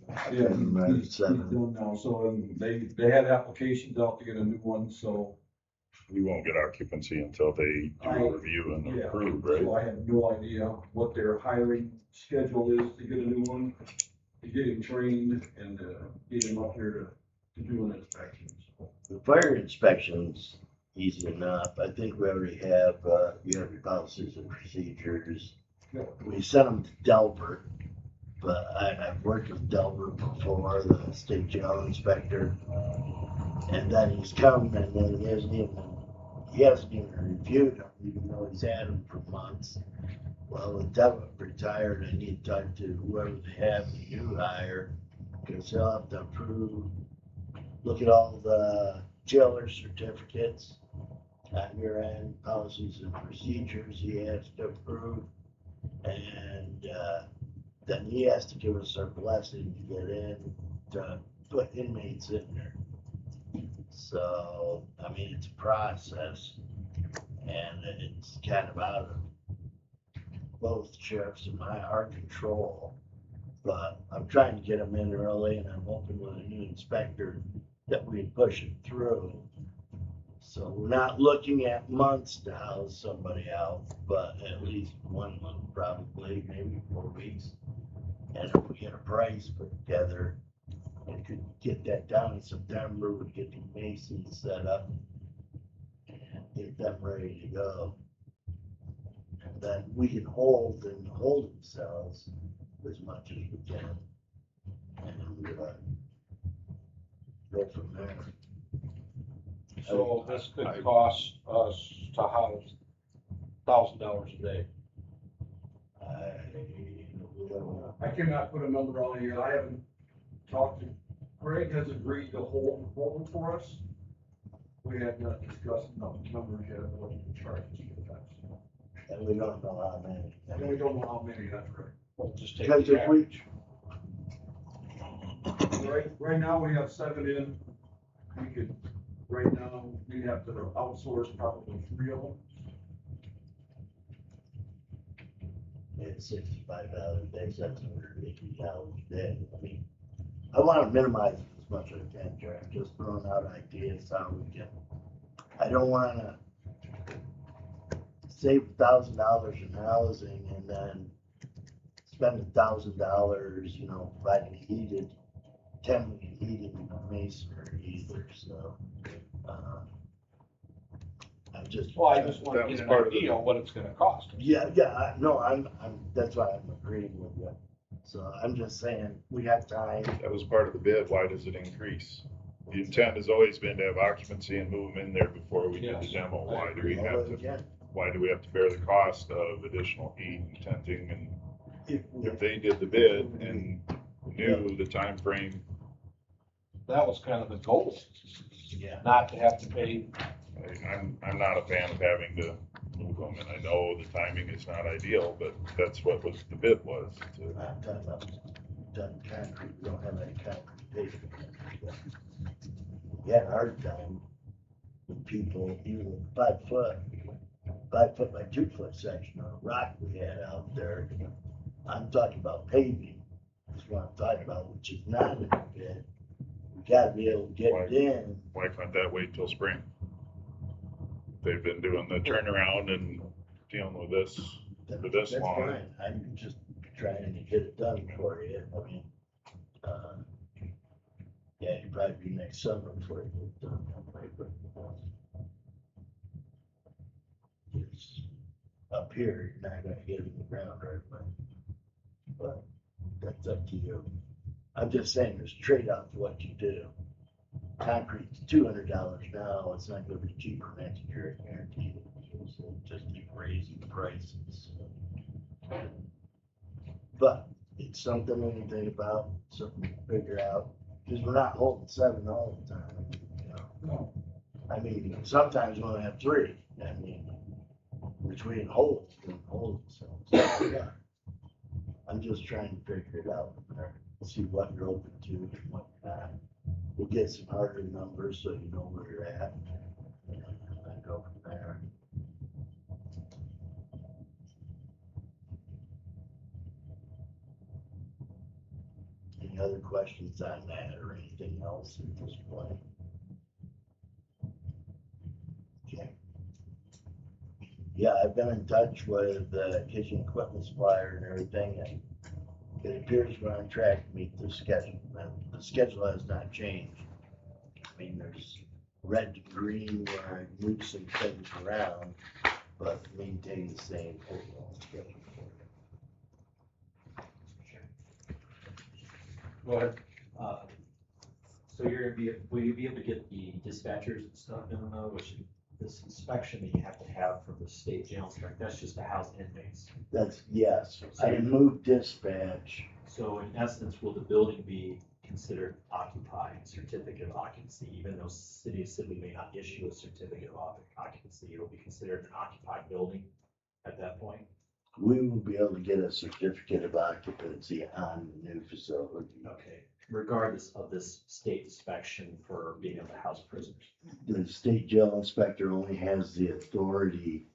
retired? Yeah, Right, he's 7. done now, so they had applications out to get a new one, so. We won't get occupancy until they do a review and Yeah, approve, right? so I have no idea what their hiring schedule is to get a new one, to get him trained and get him up here to do an inspection. The fire inspection's easy enough. I think we already have, you have your policies and procedures. Yeah. We sent them to Delbert, but I've worked with Delbert before, the state jail inspector. And then he's come and then he hasn't even reviewed them, even though he's had them for months. Well, with Delbert retired, I need to talk to whoever they have, the new hire, because he'll have to approve, look at all the jailer certificates on your end, policies and procedures he has to approve. And then he has to give us our blessing to get in, to put inmates in there. So, I mean, it's a process and it's kind of out of both sheriffs and our control. But I'm trying to get them in early and I'm hoping with a new inspector that we can push it through. So we're not looking at months to house somebody out, but at least 1 month, probably, maybe 4 weeks. And if we get a price put together and could get that down in September, we'd get the masons set up and get them ready to go. And then we can hold in the holding cells as much as we can. And go from there. So this could cost us to house $1,000 a day. I cannot put a number on it yet. I haven't talked to, Greg has agreed to hold for us. We have not discussed numbers yet, what he can charge us for that. And we don't know how many. And we don't know how many, that's right. We'll just take Because the if we, average. Right now, we have 7 in. Right now, we have to outsource probably 3 of them. it's $65 a day, $780 a day. I mean, I want to minimize it as much as I can, Jared. Just throwing out ideas how we can. I don't want to save $1,000 in housing and then spend $1,000, providing heated, 10 heating masonry either. So, I'm just. Well, I just want That to was get an part of idea of what it's gonna cost. Yeah, no, that's why I'm agreeing with you. So I'm just saying, we have time. That was part of the bid. Why does it increase? The intent has always been to have occupancy and move them in there before we do the Yes. demo. Why do we have Although, to, again, why do we have to bear the cost of additional heat and tenting? And if if they did the bid and knew the time frame, That was kind of the goal, yeah, not to have to pay I'm not a fan of having to move them, and I know the timing is not ideal, but that's what was, the bid was. I'm talking about done concrete, we don't have any concrete pavement. We had a hard time with people, even with 5 foot by 2 foot section of rock we had out there. I'm talking about paving, that's what I'm talking about, which is not in the bid. We gotta be able to get it in. Why can't that wait till spring? They've been doing the turnaround and dealing with this for this That's long. fine, I'm just trying to get it done for you, I mean, yeah, it'd probably be next summer before it gets done. It's up here, you're not gonna get it in the ground right away. But that's up to you. I'm just saying there's a trade-off to what you do. Concrete's $200 now, it's not gonna be cheaper next year, I guarantee you. So just keep raising the prices. But it's something we can think about, something to figure out, because we're not holding 7 all the time, you know. I mean, sometimes we only have 3, I mean, between holes, so, yeah. I'm just trying to figure it out, see what you're open to and what you're not. We'll get some harder numbers so you know where you're at, and go from there. Any other questions on that or anything else at this point? Okay. Yeah, I've been in touch with the kitchen equipment supplier and everything, and it appears we're on track to meet the schedule. Now, the schedule has not changed. I mean, there's red to green where I move some things around, but maintain the same overall schedule. Go ahead. So will you be able to get the dispatchers and stuff in though, which this inspection that you have to have from the state jail inspector, that's just to house inmates. That's, yes, I moved dispatch. So in essence, will the building be considered occupied, certificate of occupancy, even though City of Sibley may not issue a certificate of occupancy, it'll be considered an occupied building at that point? We will be able to get a certificate of occupancy on the new facility. Okay, regardless of this state inspection for being able to house prisoners. The state jail inspector only has the authority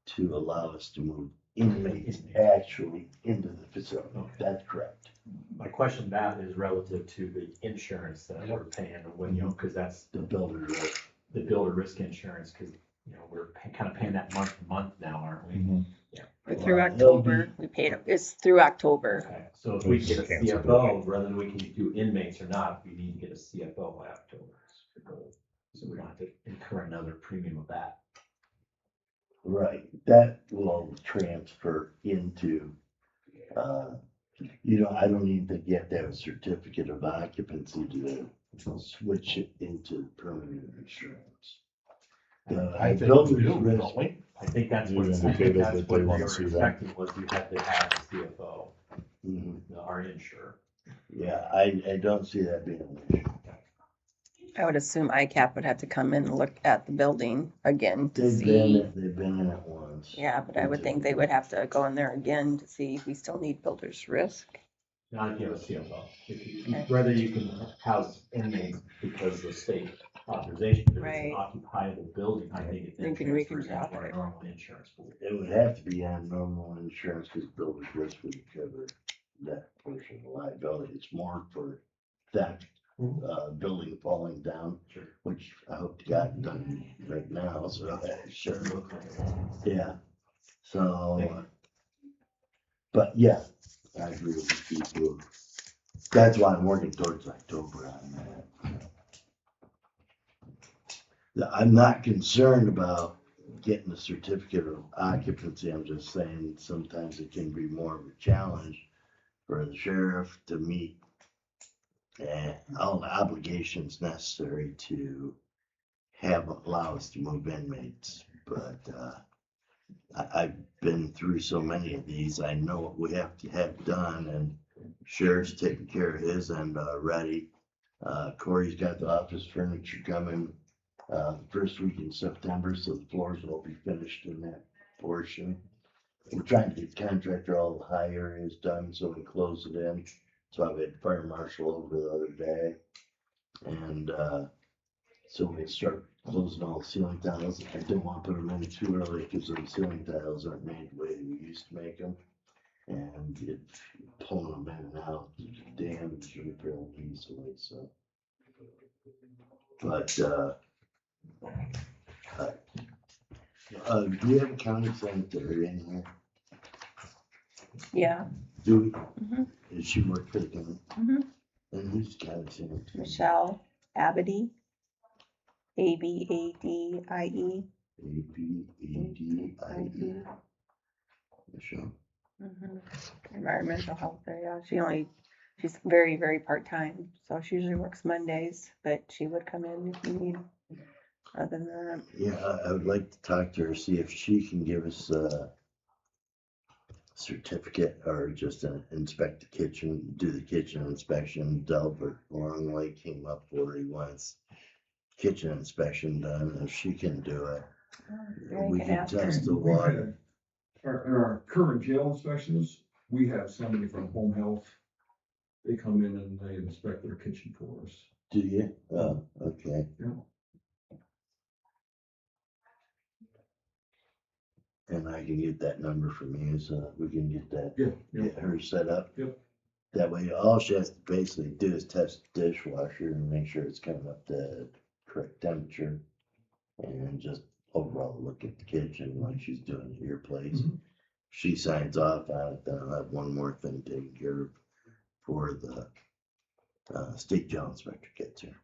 to allow us to move inmates actually into the facility. Okay. That's correct. My question to that is relative to the insurance that we're paying, and when, you know, because that's The builder risk. the builder risk insurance, because, you know, we're kind of paying that month to month now, aren't we? Mhm. Yeah. Or through October, we paid, it's through October. Okay, so if we get a Cancel CFO, whether we can do inmates or not, we need to get a CFO by October. So we don't have to incur another premium of that. Right, that will transfer into, I don't even think you have to have a certificate of occupancy to switch it into permanent insurance. I think builder's we do, risk- don't we? I think that's You what, I think indicated that's that what they they wanna were see that. expecting, was you had to have a CFO, Mhm. our insurer. Yeah, I don't see that being an issue. I would assume ICAP would have to come in and look at the building again to They've see. been in it once. Yeah, but I would think they would have to go in there again to see if we still need builder's risk. Not if you have a CFO. Whether you can house inmates because the state authorization, but if it's Right. an occupiable building, I think it then Thinking we transfers can into drop our it. normal insurance pool. It would have to be on normal insurance because builder's risk would cover that portion of the liability. It's more for theft, building falling down, Sure. which I hope to God done right now, so sure. Yeah, so, but yeah, I agree with you too. That's why I'm working towards October on that. I'm not concerned about getting a certificate of occupancy. I'm just saying sometimes it can be more of a challenge for the sheriff to meet all the obligations necessary to allow us to move inmates. But I've been through so many of these. I know what we have to have done, and sheriff's taking care of his end already. Corey's got the office furniture coming. first week in September, so the floors will be finished in that portion. We're trying to get the contractor all the high areas done, so we close it in. So I've had fire marshal over the other day. And, so we'll start closing all the ceiling tiles. I didn't want to put them in too early because the ceiling tiles aren't made the way we used to make them. And it's pulling them in and out, damage them fairly easily, so. But, do we have a county secretary in here? Yeah. Do we? Mhm. Does she work for the county? Mhm. And who's county secretary? Michelle Abady, Abadie. Abadie. Michelle. Environmental health there, yeah. She's very, very part-time, so she usually works Mondays, but she would come in if you need. Other than that, Yeah, I would like to talk to her, see if she can give us a certificate or just inspect the kitchen, do the kitchen inspection. Delbert Longley came up where he wants kitchen inspection done. If she can do it, yeah, you we can can ask her. test the We've water. had, our current jail inspections, we have somebody from home health. They come in and they inspect their kitchen for us. Do you? Oh, okay. Yeah. And I can get that number from you so that we can get that, Yeah. get her set up. Yep. That way, all she has to basically do is test the dishwasher and make sure it's coming up to correct temperature. And just overall look at the kitchen like she's doing at your place. Mhm. She signs off on it, then I'll have one more thing taken care of for the state jail inspector gets here.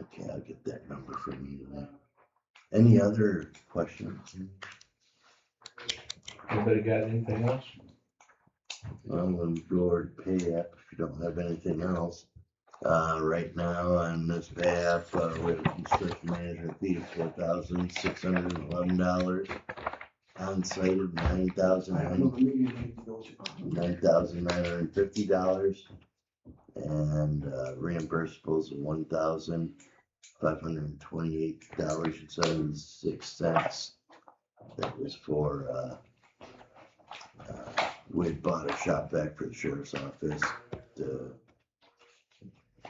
Okay, I'll get that number from you then. Any other questions? Anybody got anything else? I'm gonna go over to pay app if you don't have anything else. Right now on this pay app, we have a construction management fee of $4,611. On-site of $9,950. And reimbursables of $1,528.76. That was for, we had bought a shop vac for the sheriff's office.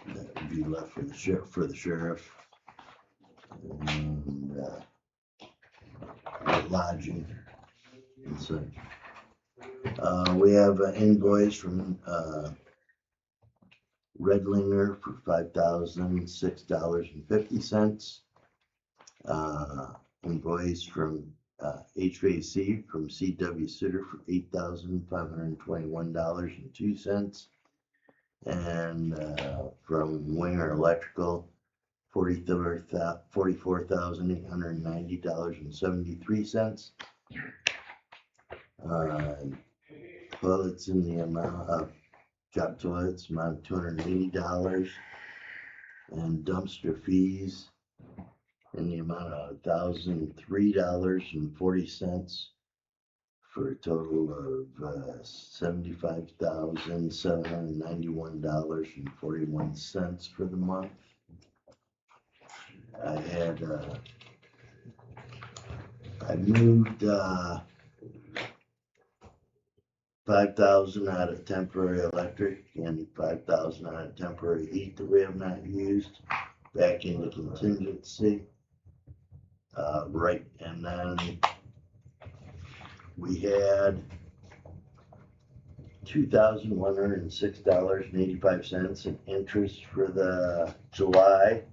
That would be left for the sheriff. And lodging and such. We have an invoice from Redlinger for $5,006.50. Invoice from HVAC from CW Sitter for $8,521.02. And from Winger Electrical, $44,890.73. Toilets in the amount of job toilets amount of $280, and dumpster fees in the amount of $1,003.40 for a total of $75,791.41 for the month. I moved 5,000 out of temporary electric and 5,000 out of temporary heat that we have not used back into contingency. Right, and then we had $2,106.85 in interest for the July.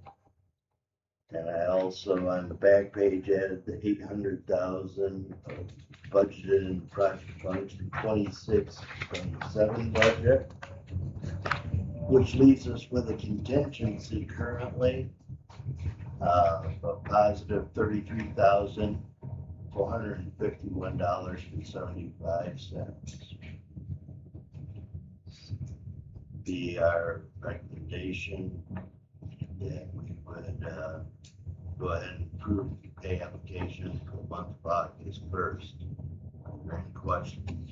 And I also, on the back page, added the 800,000 budgeted in project function 26-27 budget, which leaves us with a contingency currently of a positive $33,451.75. Be our recommendation that we would go ahead and approve the pay application for the month of August 1st. Are there any questions?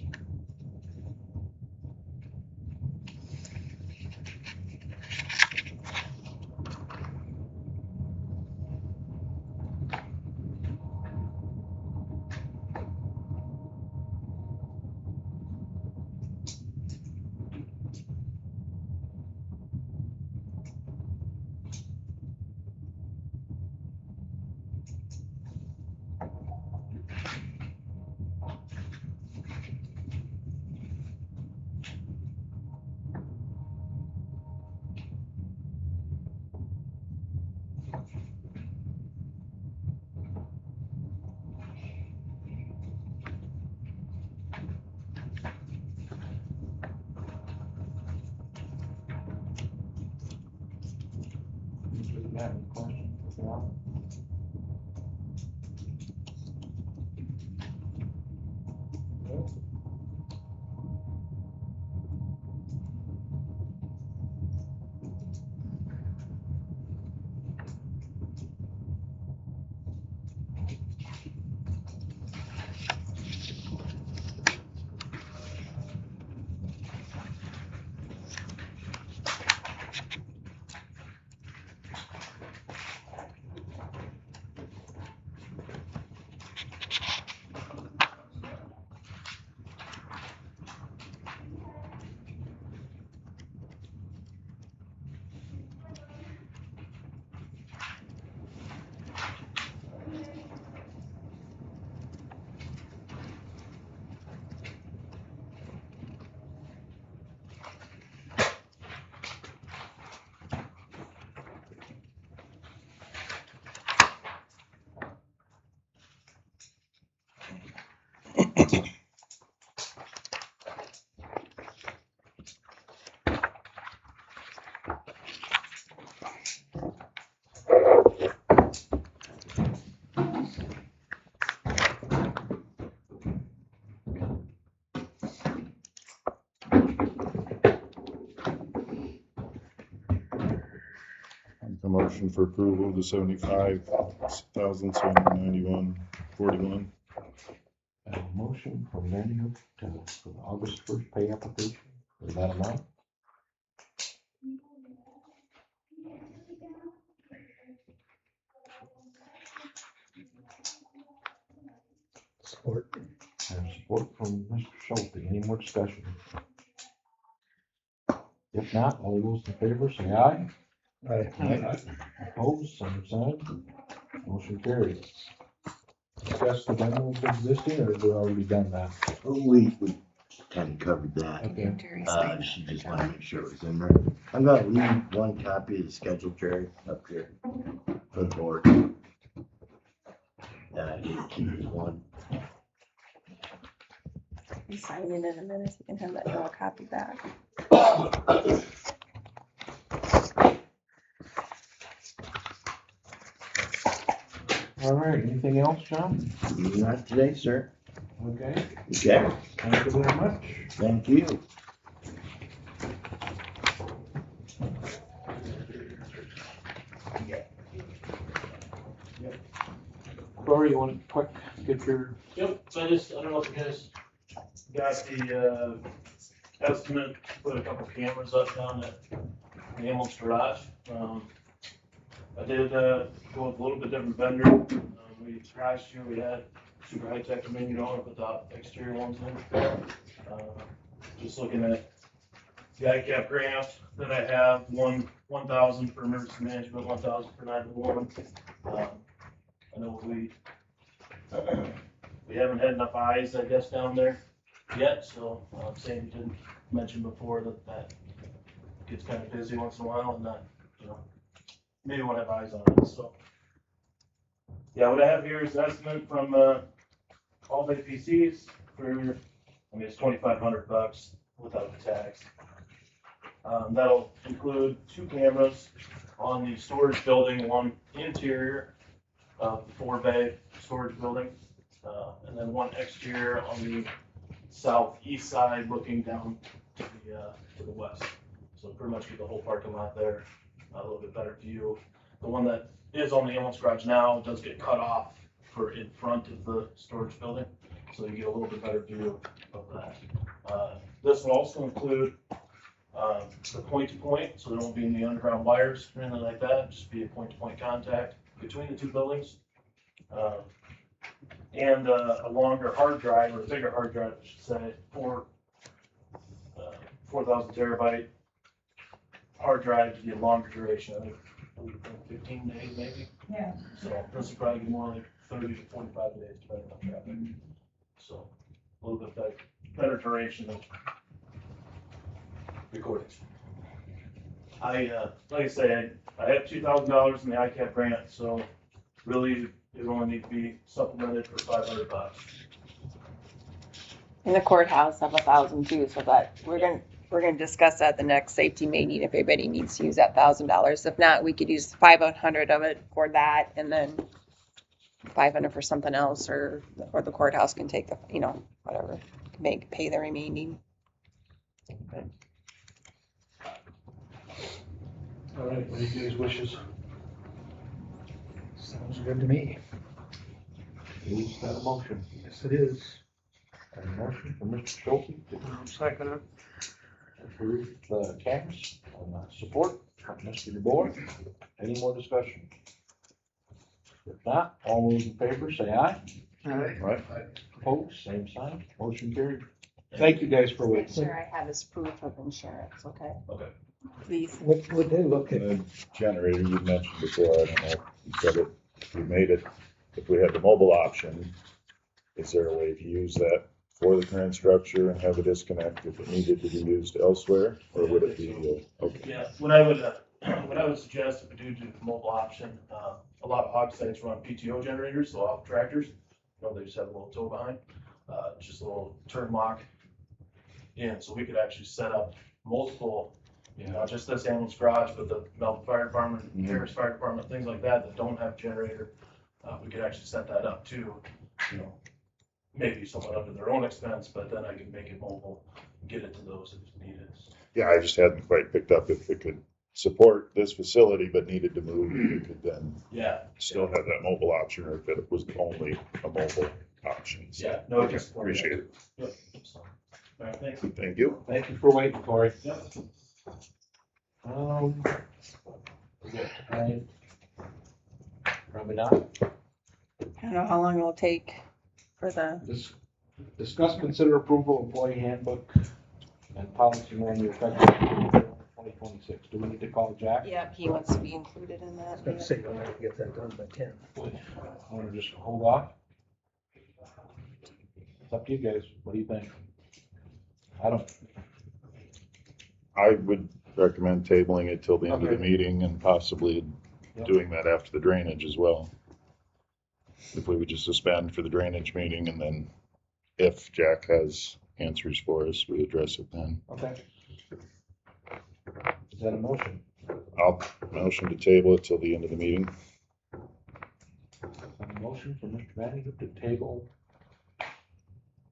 A motion for approval of the 75,791.41. A motion from Randy for the August 1st pay application for that amount. Support. And support from Mr. Schulte. Any more discussion? If not, all those in favor say aye. Aye. Opposed, same sign. Motion carried. Discuss the demo of existing, or have we already done that? We kind of covered that. Okay. She just wanted to make sure it was in there. I'm gonna leave one copy of the schedule, Jerry, up here for the board. And I didn't keep one. You sign it in a minute, so you can have that yellow copy back. All right, anything else, John? Not today, sir. Okay, Okay, thank you very much. thank you. Corey, you want to quick get your, Yep, so I don't know if you guys got the, estimate, put a couple cameras up down at the ambulance garage. I did, go with a little bit different vendor. Last year we had Super High Tech come in, put the exterior ones in. Just looking at the ICAP grant, then I have 1,000 for emergency management, 1,000 for 911. I know we haven't had enough eyes, I guess, down there yet, so Sandy didn't mention before that gets kind of busy once in a while, and that, maybe we'll have eyes on it, so. Yeah, what I have here is an estimate from all the PCs for, it's $2,500 without the tax. That'll include 2 cameras on the storage building, one interior of the 4-bay storage building, and then one exterior on the southeast side looking down to the west. So pretty much get the whole parking lot there, a little bit better view. The one that is on the ambulance garage now does get cut off for in front of the storage building, so you get a little bit better view of that. This will also include the point-to-point, so there won't be any underground wires or anything like that, just be a point-to-point contact between the 2 buildings. And a longer hard drive, or a bigger hard drive, I should say, 4,000 terabyte hard drive to get longer duration, I think 15 days maybe. Yeah. So this will probably be more like 30 to 45 days depending on traffic. So a little bit better duration of recordings. Like I say, I have $2,000 in the ICAP grant, so really it only need to be supplemented for $500. In the courthouse have 1,000 too, so that we're gonna discuss that at the next safety meeting if everybody needs to use that $1,000. If not, we could use 500 of it for that, and then 500 for something else, or the courthouse can take the, whatever, pay the remaining. all right, what are you guys' wishes? Sounds good to me. Is that a motion? Yes, it is. A motion from Mr. Schulte to Second it. approve the cameras and support from Mr. DeBoer. Any more discussion? If not, all those in favor say aye. Aye. Opposed, same sign. Motion carried. Thank you guys for Make waiting. sure I have his proof of insurance, okay? Okay. Please. What would they look at? The generator you mentioned before, I don't know if you said it, if we made it, if we had the mobile option, is there a way to use that for the current structure and have a disconnect if it needed to be used elsewhere? Or would it be, okay, Yeah, what I would suggest if we do the mobile option, a lot of hog sites run PTO generators, so off tractors. They just have a little tow behind. just a little turn lock in, so we could actually set up multiple, not just this ambulance garage, but the Melton Fire Department, Harris Fire Department, things like that don't have generator. We could actually set that up too, maybe somewhat under their own expense, but then I can make it mobile, get it to those if needed. Yeah, I just hadn't quite picked up if it could support this facility but needed to move, it could then Yeah, still have that mobile option, or if it was only a mobile option. So, yeah, no, okay, just. appreciate it. Yep. So, all right, thanks. Thank you. Thank you for waiting, Corey. Yep. We got time. Probably not. I don't know how long it'll take for the, Discuss, consider approval employee handbook and policy manual effective 2026. Do we need to call Jack? yeah, he wants to be included in I was that. gonna say, I'll have to get that done by 10. I want to just hold off. It's up to you guys. What do you think? I would recommend tabling it till the end of the Okay. meeting and possibly Yep. doing that after the drainage as well. If we would just suspend for the drainage meeting, and then if Jack has answers for us, we address it then. Okay. Is that a motion? I'll motion to table it till the end of the meeting. A motion for Mr. Manning to table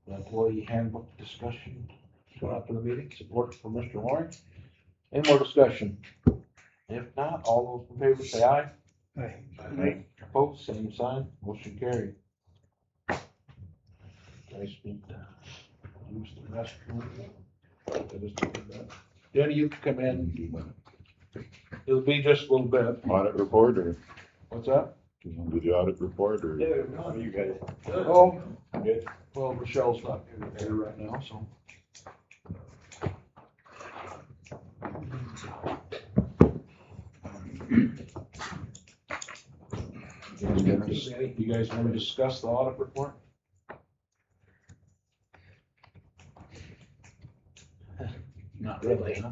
the employee handbook discussion till after the meeting. Support for Mr. Warren. Any more discussion? If not, all those in favor say aye. Aye. Opposed, same sign. Motion carried. Guys need to use the restroom. Danny, you can come in. It'll be just a little bit. Audit report, or What's that? do you want to do the audit report, or? You guys. Oh, Good. well, Michelle's not here right now, so. You guys want to discuss the audit report? Not really, huh?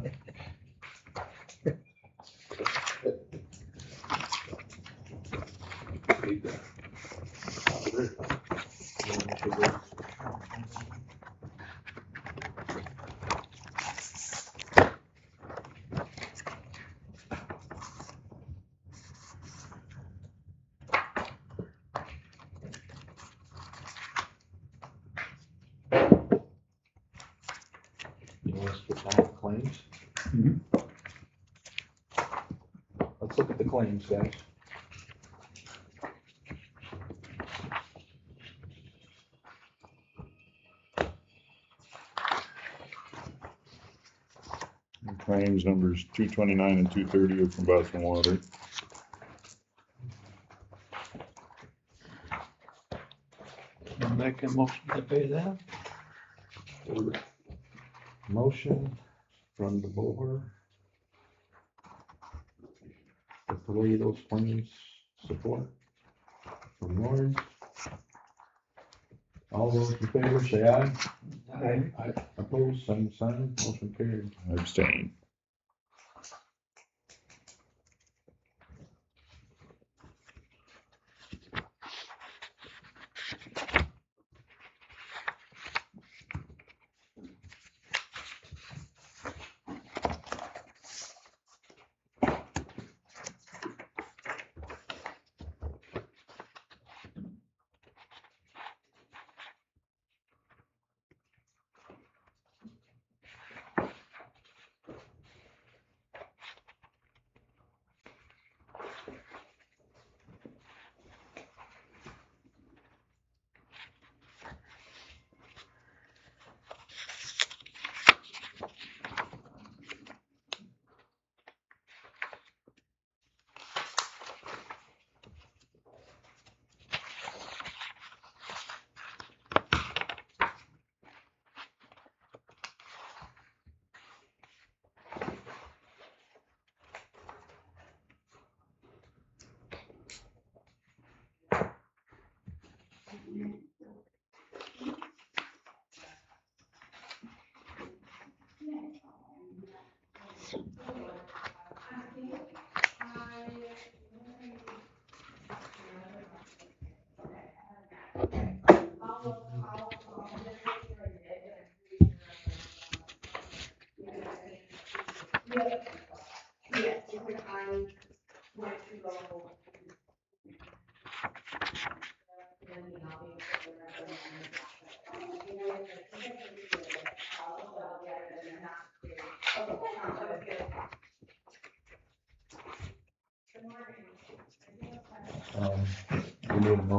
You want us to get down to claims? Mhm. Let's look at the claims, guys. Claims numbers 229 and 230 are from Boston Water. Make a motion to pay that. Motion from the board to pay those claims. Support from Lauren. All those in favor say aye. Aye. Opposed, same sign, motion carried. Abstain.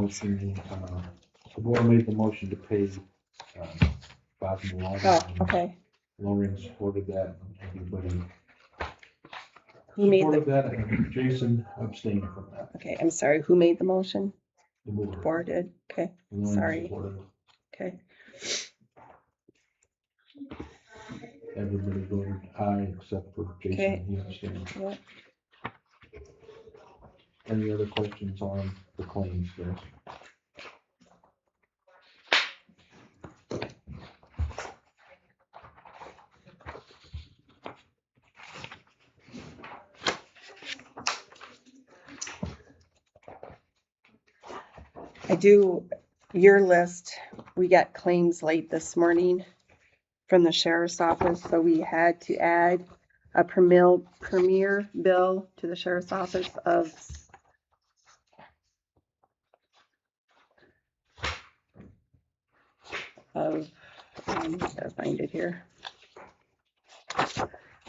motion, the board made the motion to pay, Bob and Oh, okay. Lauren supported that, everybody Who made supported the, that, and Jason abstained from that. okay, I'm sorry, who made the motion? The board. Board did, okay, Lauren sorry. supported it. okay. Everybody voted aye except for Okay. Jason, he abstained. Yeah. Any other questions on the claims, guys? I do, your list, we got claims late this morning from the sheriff's office, so we had to add a premier bill to the sheriff's office of gotta find it here.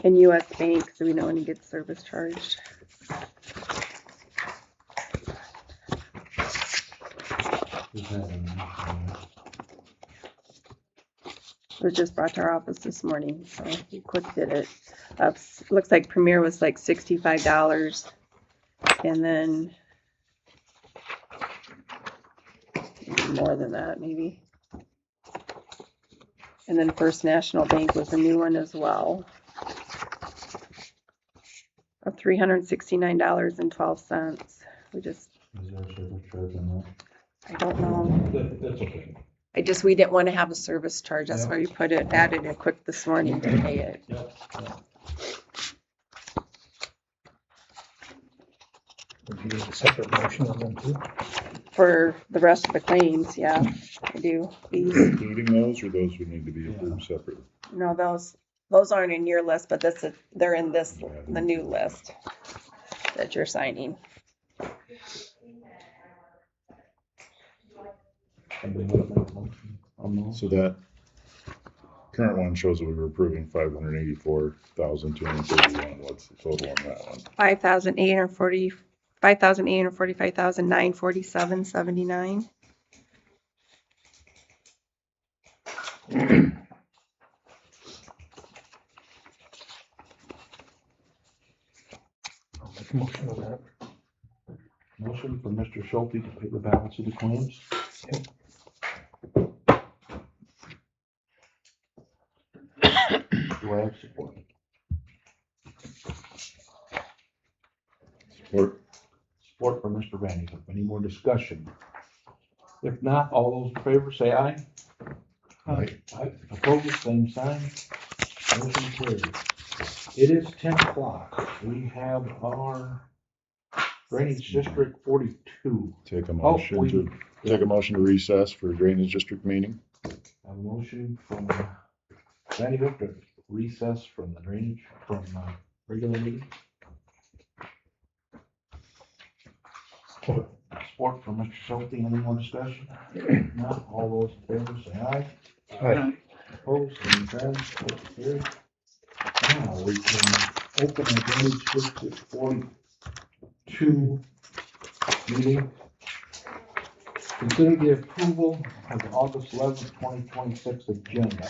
In US Bank, so we know when he gets service charged. It was just brought to our office this morning, so we quick did it. Looks like Premier was like $65, and then more than that, maybe. And then First National Bank was a new one as well, of $369.12. We just, Is there a service charge on I don't know. that? That's okay. We didn't want to have a service charge. That's Yeah. why we added it quick this morning to pay it. Yep. Would you need a separate motion on them too? For the rest of the claims, yeah, I do. These, Including those, or those would need to be approved separately? no, those aren't in your list, but they're in this, the new list that you're signing. Somebody want to make a motion on those? So that current one shows that we were approving 584,231. What's the total on that one? 5,845,947.79. I'll make a motion on that. Motion for Mr. Schulte to pay the balance of the claims. Do I have support? Support. Support for Mr. Vanderhook. Any more discussion? If not, all those in favor say aye. Aye. Aye. Opposed, same sign. Motion carried. It is 10 o'clock. We have our Drainage District 42. Take a Oh, motion to recess for drainage district meeting. A motion from Vanderhook to recess from the drainage, from regular meeting. Support from Mr. Schulte. Any more discussion? Not all those in favor say aye. Aye. Opposed, same sign. Motion carried. Now we can open our Drainage District 42 meeting. Consider the approval of the August 11th, 2026 agenda.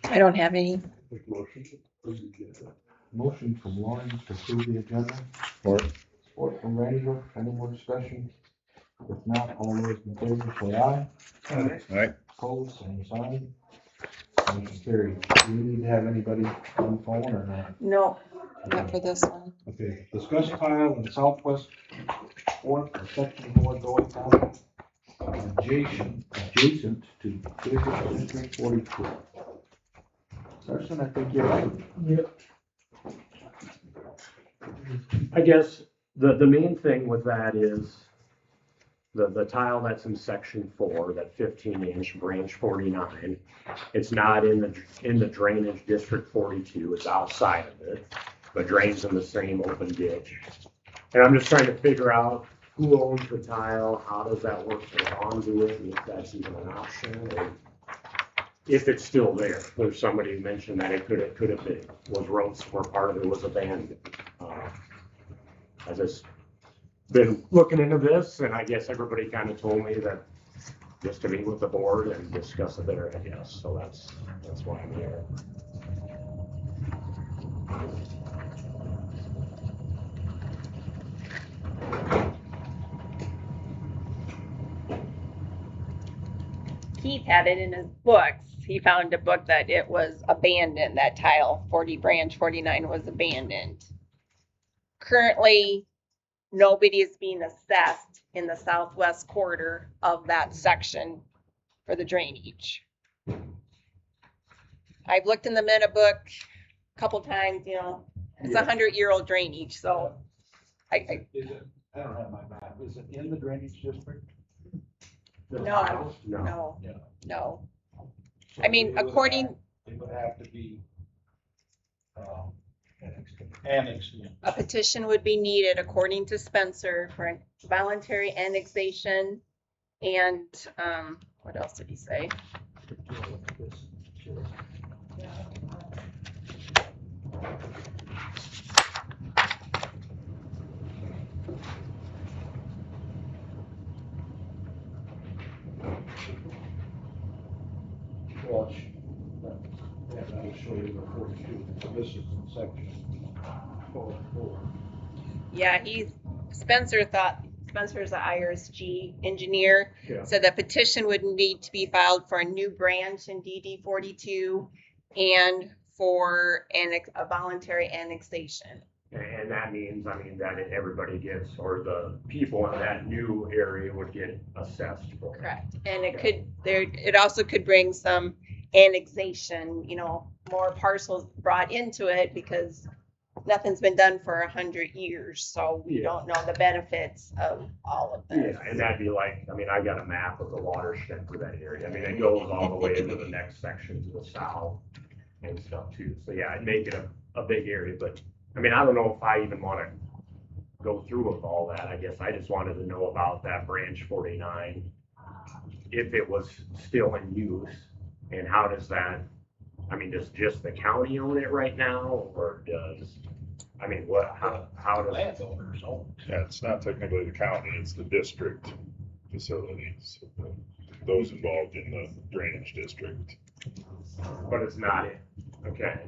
I don't have any. Motion from Lauren to approve the agenda. Support. Support from Vanderhook. Any more discussion? If not, all those in favor say aye. Aye. Opposed, same sign. Motion carried. Do we need to have anybody on the phone or not? No, not for this one. Okay, discuss tile in southwest fourth or section board going down adjacent to District 42. Carson, I think you're right. Yep. I guess the main thing with that is the tile that's in section 4, that 15-inch branch 49, it's not in the drainage district 42, it's outside of it, but drains in the same open ditch. And I'm just trying to figure out who owns the tile, how does that work for conduit, and if that's even an option. if it's still there. There's somebody who mentioned that it could have been, was roads where part of it was abandoned. I just been looking into this, and I guess everybody kind of told me that just to meet with the board and discuss it there, I guess, so that's why I'm here. Keith had it in his books. He found a book that it was abandoned, that tile 40 branch 49 was abandoned. Currently, nobody is being assessed in the southwest quarter of that section for the drainage. I've looked in the minute book a couple times, you know, it's 100-year-old drainage, so I Is it, I don't have my map, is it in the drainage district? no. Yeah. No. So I mean, according, It would have to be, annexed in. a petition would be needed according to Spencer for a voluntary annexation and, what else did he say? Well, that'll show you the 42, this is in section 4. Yeah, Spencer's the IRSG engineer, Yeah. so the petition would need to be filed for a new branch in DD 42 and for a voluntary annexation. And that means, I mean, that everybody gets, or the people in that new area would get assessed for it. Correct. And it also could bring some annexation, you know, more parcels brought into it because nothing's been done for 100 years. So we don't know the benefits of all of this. Yeah, and that'd be like, I mean, I got a map of the watershed for that area. I mean, it goes all the way into the next section to the south and stuff too. So yeah, it'd make it a big area, but I mean, I don't know if I even want to go through with all that. I guess I just wanted to know about that branch 49, if it was still in use, and how does that, I mean, does just the county own it right now, or does, I mean, how does? Landowners own. Yeah, it's not technically the county, it's the district facilities, those involved in the drainage district. But it's not, okay.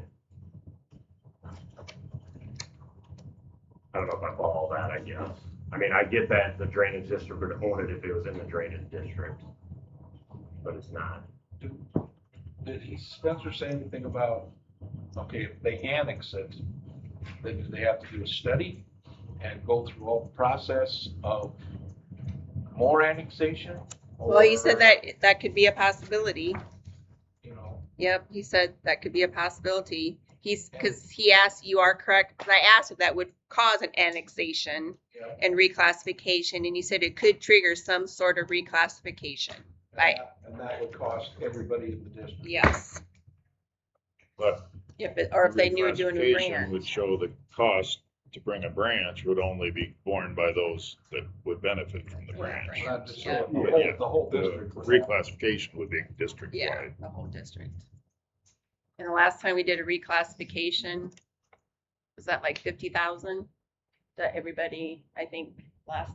I don't know if I follow that, I guess. I mean, I get that the drainage district would own it if it was in the drainage district, but it's not. Did Spencer say anything about, okay, if they annex it, then do they have to do a study and go through all the process of more annexation? Well, he Or, said that could be a possibility. you know, Yep, he said that could be a possibility. Because he asked, you are correct, because I asked if that would cause an annexation yeah, and reclassification, and he said it could trigger some sort of reclassification. Right. and that would cost everybody in the district. Yes. But If they knew doing a reclassification branch. would show the cost to bring a branch would only be borne by those that would benefit from the branch. Not just Yeah. the whole The district. would have- reclassification would be district Yeah, wide. the whole district. And the last time we did a reclassification, was that like 50,000? That everybody, I think, but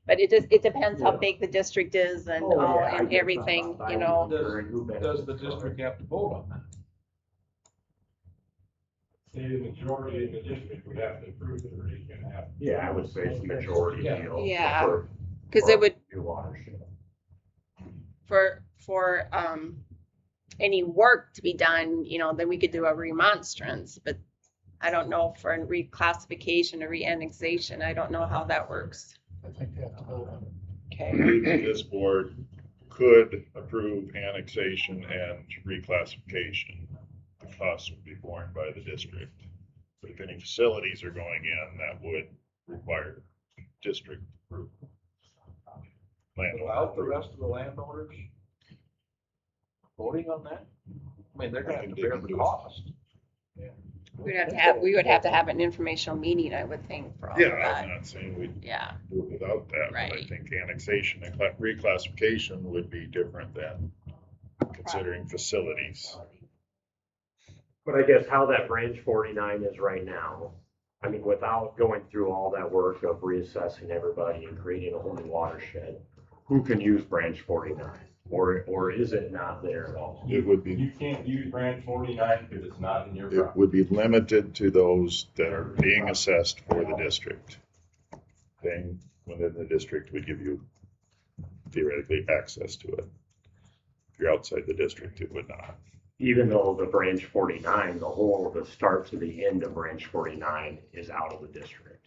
it depends how big the district is and Oh, all, yeah, I and get everything, that. you know. Does the district have to vote on that? Say the majority of the district would have to approve it, or you can have. Yeah, I would say it's a majority Yeah. deal. Yeah, for- because for it would, New watershed. for any work to be done, you know, then we could do a remonstrance, but I don't know for a reclassification or reannexation, I don't know how that works. I think they have to vote on it. Okay, This board could approve annexation and reclassification. The costs would be borne by the district. But if any facilities are going in, that would require district approval. Without the rest of the landowners voting on that? I mean, they're gonna have to bear the cost. we would have to have an informational meeting, I would think, for all of Yeah, that. I'm not saying we'd Yeah, do it without that, but I Right. think annexation and reclassification would be different than considering facilities. But I guess how that branch 49 is right now, I mean, without going through all that work of reassessing everybody and creating a whole new watershed, who can use branch 49? Or is it not there at all? It would be, You can't use branch 49 because it's not in your it property. would be limited to those that are being assessed for the district. Thing within the district would give you theoretically access to it. If you're outside the district, it would not. Even though the branch 49, the whole of the start to the end of branch 49 is out of the district.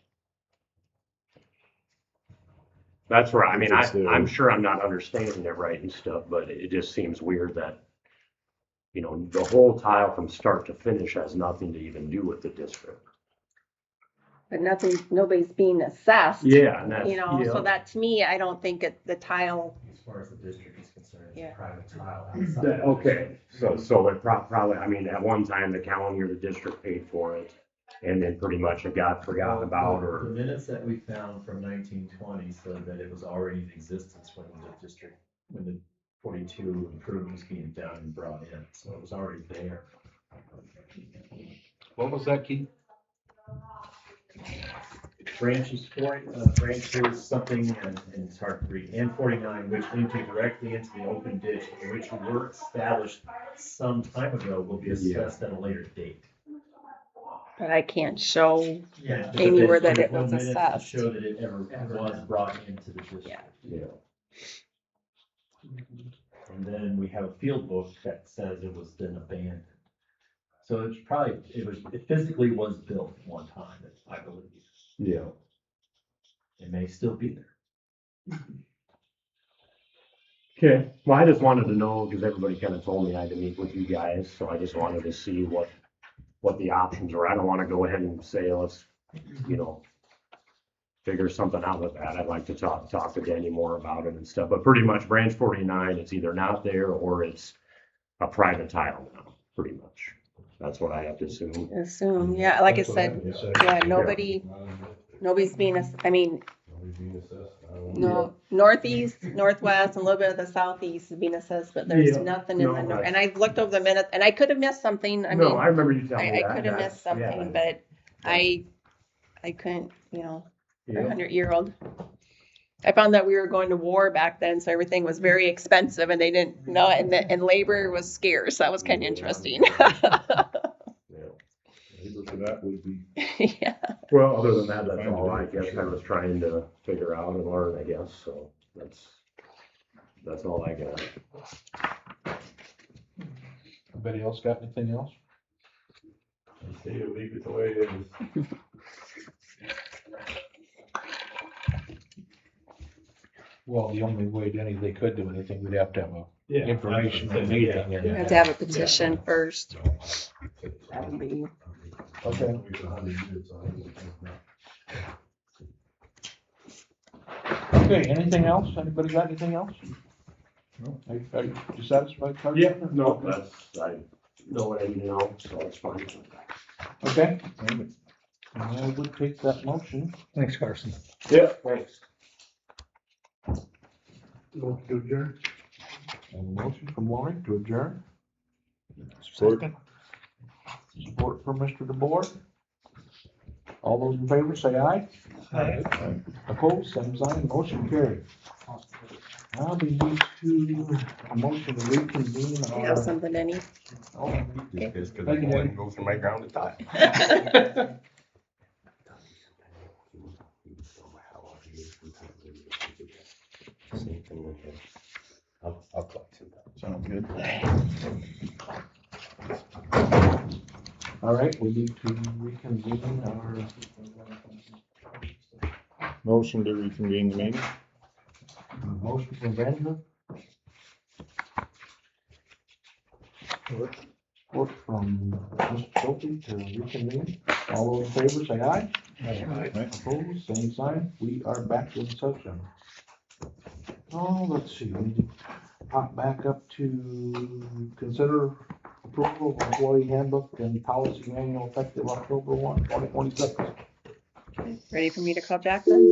That's where, I mean, I'm sure I'm not understanding it right and stuff, but it just seems weird that, you know, the whole tile from start to finish has nothing to even do with the district. But nobody's being assessed. Yeah, and that's, You know, yeah. so that to me, I don't think the tile, As far as the district is concerned, it's Yeah. a private tile. Okay, so it probably, I mean, at one time, the county or the district paid for it, and then pretty much it got forgotten about, The or, minutes that we found from 1920 said that it was already in existence when the district, when the 42 improvement was being done and brought in, so it was already there. What was that, Keith? Branches something, and it's hard to read, and 49, which empty directly into the open ditch, which were established some time ago, will be assessed at a later date. but I can't show Yeah. anywhere that There's it no was minutes to assessed. show that it ever was brought into the district. Yeah. And then we have a field book that says it was then abandoned. So it's probably, it physically was built one time, I believe. yeah. It may still be there. Okay, well, I just wanted to know, because everybody kind of told me I had to meet with you guys, so I just wanted to see what the options are. I don't want to go ahead and say, let's, you know, figure something out with that. I'd like to talk to Danny more about it and stuff, but pretty much branch 49, it's either not there or it's a private tile now, pretty much. That's what I have to assume. Yeah, like I said, yeah, nobody's being, I mean, no, northeast, northwest, and a little bit of the southeast is being assessed, but there's Yeah, nothing in no, the north. that's- And I looked over the minutes, and I could have missed something. I No, mean, I remember you telling me that. I could have missed something, but I couldn't, you know, for a 100-year-old. I found that we were going to war back then, so everything was very expensive, and they didn't know, and labor was scarce. That was kind of interesting. Labor for that would be. Yeah. Well, other than that, that's all I guess I was trying to figure out and learn, I guess, so that's all I got. Anybody else got anything else? I say you leave it the way it is. Well, the only way they could do anything, we'd have to have a information Yeah. meeting. You have to have a petition first. That would be, Okay. Okay, anything else? Anybody got anything else? No. Are you satisfied, Carter? Yeah, no, I know what I need to know, so it's fine. Okay. I would take that motion. Thanks, Carson. Yeah, thanks. Motion to adjourn. And a motion from Lori to adjourn. Support. Support from Mr. DeBoer. All those in favor say aye. Aye. Opposed, same sign, motion carried. Now we need to, a motion to reconvene you have our. something, Denny? Oh, Just because Thank you, Dave. go through my ground to tie. I'll collect some. Sounds good. All right, we need to reconvene our. Motion to reconvene the meeting. Motion from Vandra. Support from Mr. Schulte to reconvene. All those in favor say aye. Opposed, same sign. We are back in session. Oh, let's see, we need to pop back up to consider approval of employee handbook and policy manual effective October 1, 2026. Ready for me to call Jack then?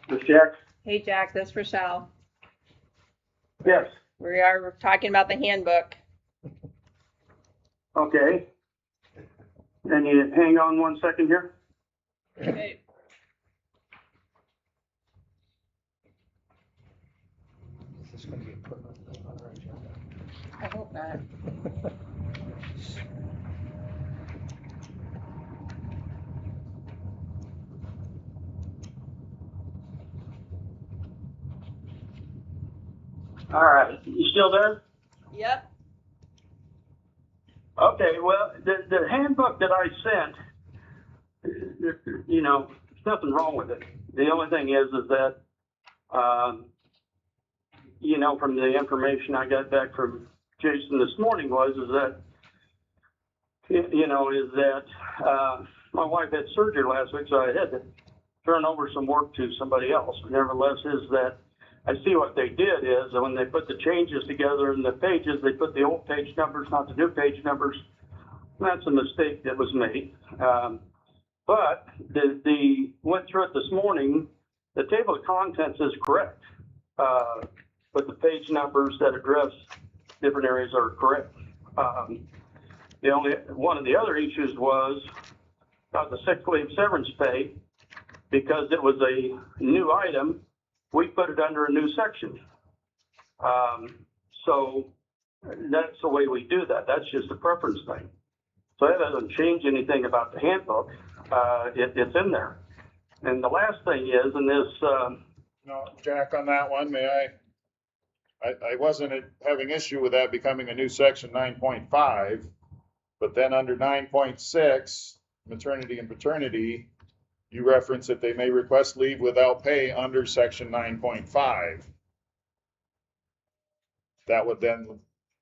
This Jack? Hey, Jack, this is Rochelle. Yes. We are talking about the handbook. Okay. And you hang on 1 second here? Okay. Is this gonna be a permanent thing on our agenda? I hope not. All right, you still there? Yep. Okay, well, the handbook that I sent, you know, there's nothing wrong with it. The only thing is that, you know, from the information I got back from Jason this morning is that my wife had surgery last week, so I had to turn over some work to somebody else. But nevertheless, is that I see what they did is that when they put the changes together in the pages, they put the old page numbers, not the new page numbers. That's a mistake that was made. But the went through it this morning. The table of contents is correct, but the page numbers that address different areas are correct. The only one of the other issues was about the sick leave severance pay, because it was a new item. We put it under a new section. So that's the way we do that. That's just a preference thing. So that doesn't change anything about the handbook. It's in there. And the last thing is in this. No, Jack, on that one, I wasn't having issue with that becoming a new section 9.5, but then under 9.6, maternity and paternity, you reference that they may request leave without pay under section 9.5. That would then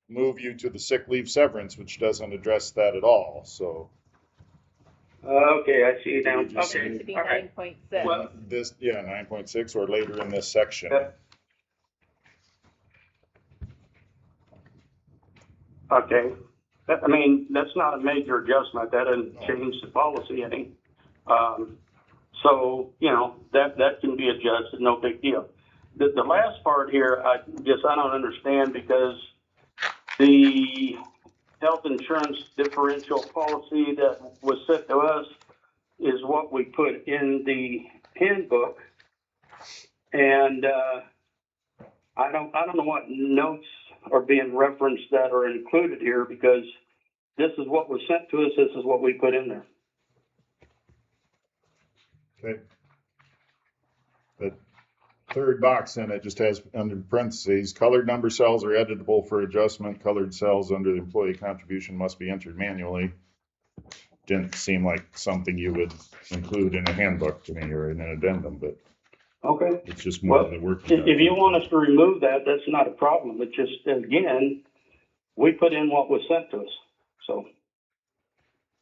move you to the sick leave severance, which doesn't address that at all, so. Okay, I see now. It just Okay, Needs to be all right. 9.6. Well, This, yeah, 9.6 or later in this section. Okay. I mean, that's not a major adjustment. That doesn't change the policy any. So, you know, that can be adjusted, no big deal. The last part here, I don't understand, because the health insurance differential policy that was sent to us is what we put in the handbook. And, I don't know what notes are being referenced that are included here, because this is what was sent to us. This is what we put in there. Okay. The third box in it just has under parentheses, colored number cells are editable for adjustment. Colored cells under the employee contribution must be entered manually. Didn't seem like something you would include in a handbook to me or in an addendum, but Okay. it's just more Well, of the work. if you want us to remove that, that's not a problem. It's just, again, we put in what was sent to us. So,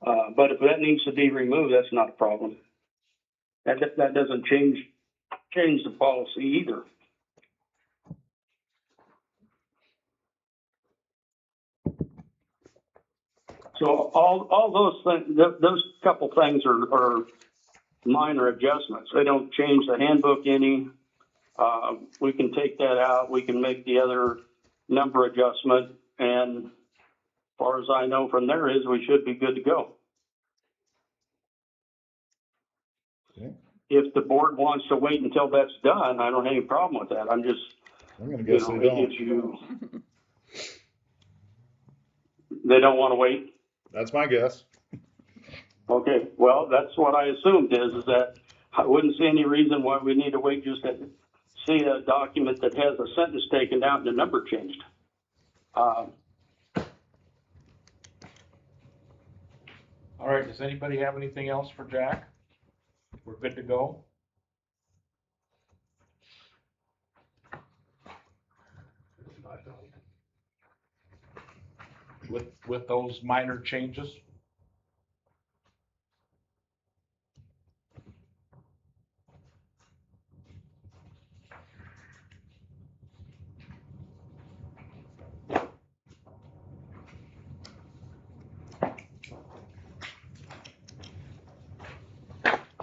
but if that needs to be removed, that's not a problem. That doesn't change the policy either. So all those things, those couple things are minor adjustments. They don't change the handbook any. We can take that out. We can make the other number adjustment, and as far as I know from there is we should be good to go. Okay. If the board wants to wait until that's done, I don't have any problem with that. I'm gonna guess they don't. They don't want to wait? That's my guess. Okay, well, that's what I assumed is that I wouldn't see any reason why we need to wait just to see a document that has a sentence taken out and the number changed. All right, does anybody have anything else for Jack? We're good to go? with those minor changes.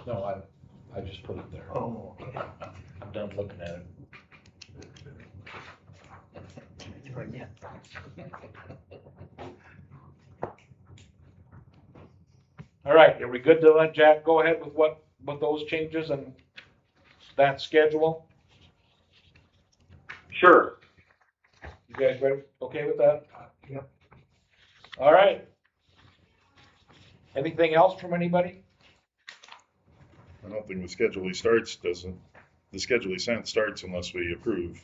No, I just put it there. Oh, okay. I'm done looking at it. All right, are we good to let Jack go ahead with those changes and that schedule? Sure. You guys ready? Okay with that? Yep. All right. Anything else from anybody? I don't think the schedule he starts doesn't, the schedule he sent starts unless we approve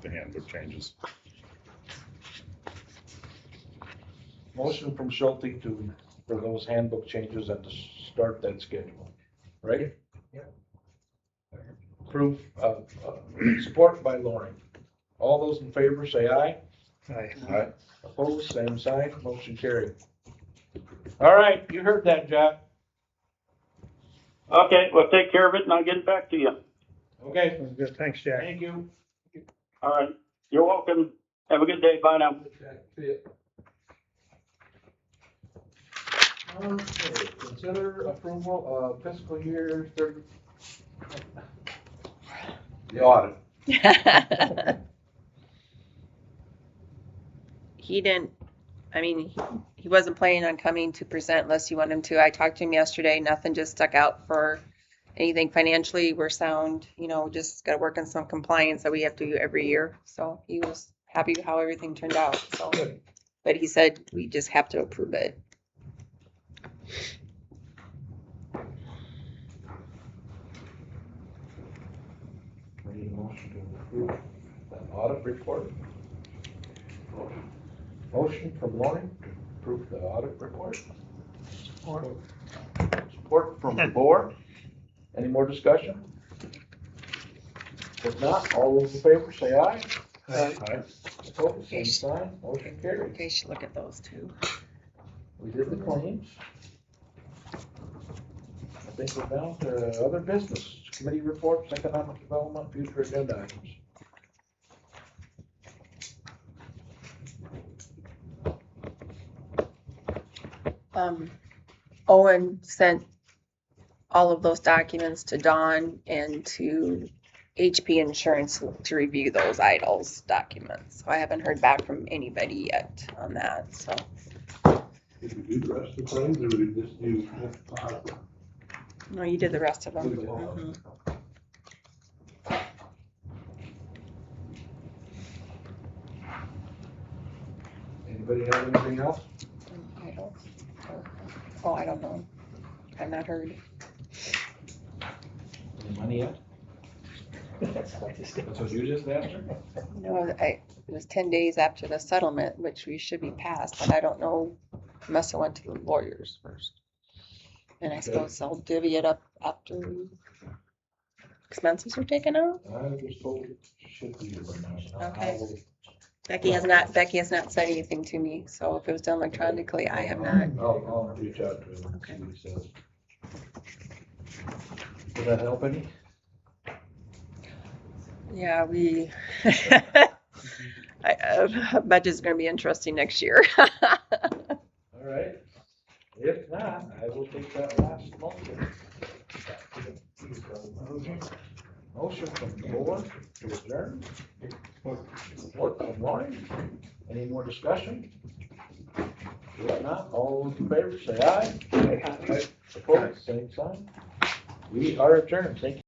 the handbook changes. Motion from Schulte for those handbook changes and to start that schedule, right? Yep. Proof of, support by Loring. All those in favor say aye. Aye. Aye. Opposed, same sign, motion carried. All right, you heard that, Jack. Okay, well, take care of it and I'll get it back to you. Okay, Sounds good. Thanks, Jack. thank you. All right, you're welcome. Have a good day. Bye now. See ya. Okay, consider approval of fiscal year 30. The audit. He didn't, he wasn't planning on coming to present unless you want him to. I talked to him yesterday, nothing just stuck out for anything financially. We're sound, just gotta work on some compliance that we have to do every year. So he was happy with how everything turned out, so. But he said we just have to approve it. I need a motion to approve that audit report. Motion from Loring to approve the audit report. Support from the board. Any more discussion? If not, all those in favor say aye. Aye. Opposed, same sign, motion carried. Okay, should look at those too. We did the claims. I think we're down to other business, committee reports, economic development, future agenda items. Owen sent all of those documents to Dawn and to HP Insurance to review those IDLs documents. So I haven't heard back from anybody yet on that, so. Did we do the rest of the claims, or did we just do? No, you did the rest of them. Did them all. Mhm. Anybody have anything else? I don't, I don't know. I've not heard. Any money yet? That's what you just answered? No, it was 10 days after the settlement, which we should be past, but I don't know. Must have went to the lawyers first. And I suppose I'll divvy it up after expenses are taken out. I was told it should be right now. Okay. Becky has not said anything to me, so if it was done electronically, I have not. I'll reach out to him. Okay. See what he says. Does that help any? Yeah, budget's gonna be interesting next year. All right. If not, I will take that last motion. Motion from the board to adjourn. Support from Loring. Any more discussion? If not, all those in favor say aye. Aye. Opposed, same sign. We are adjourned. Thank you.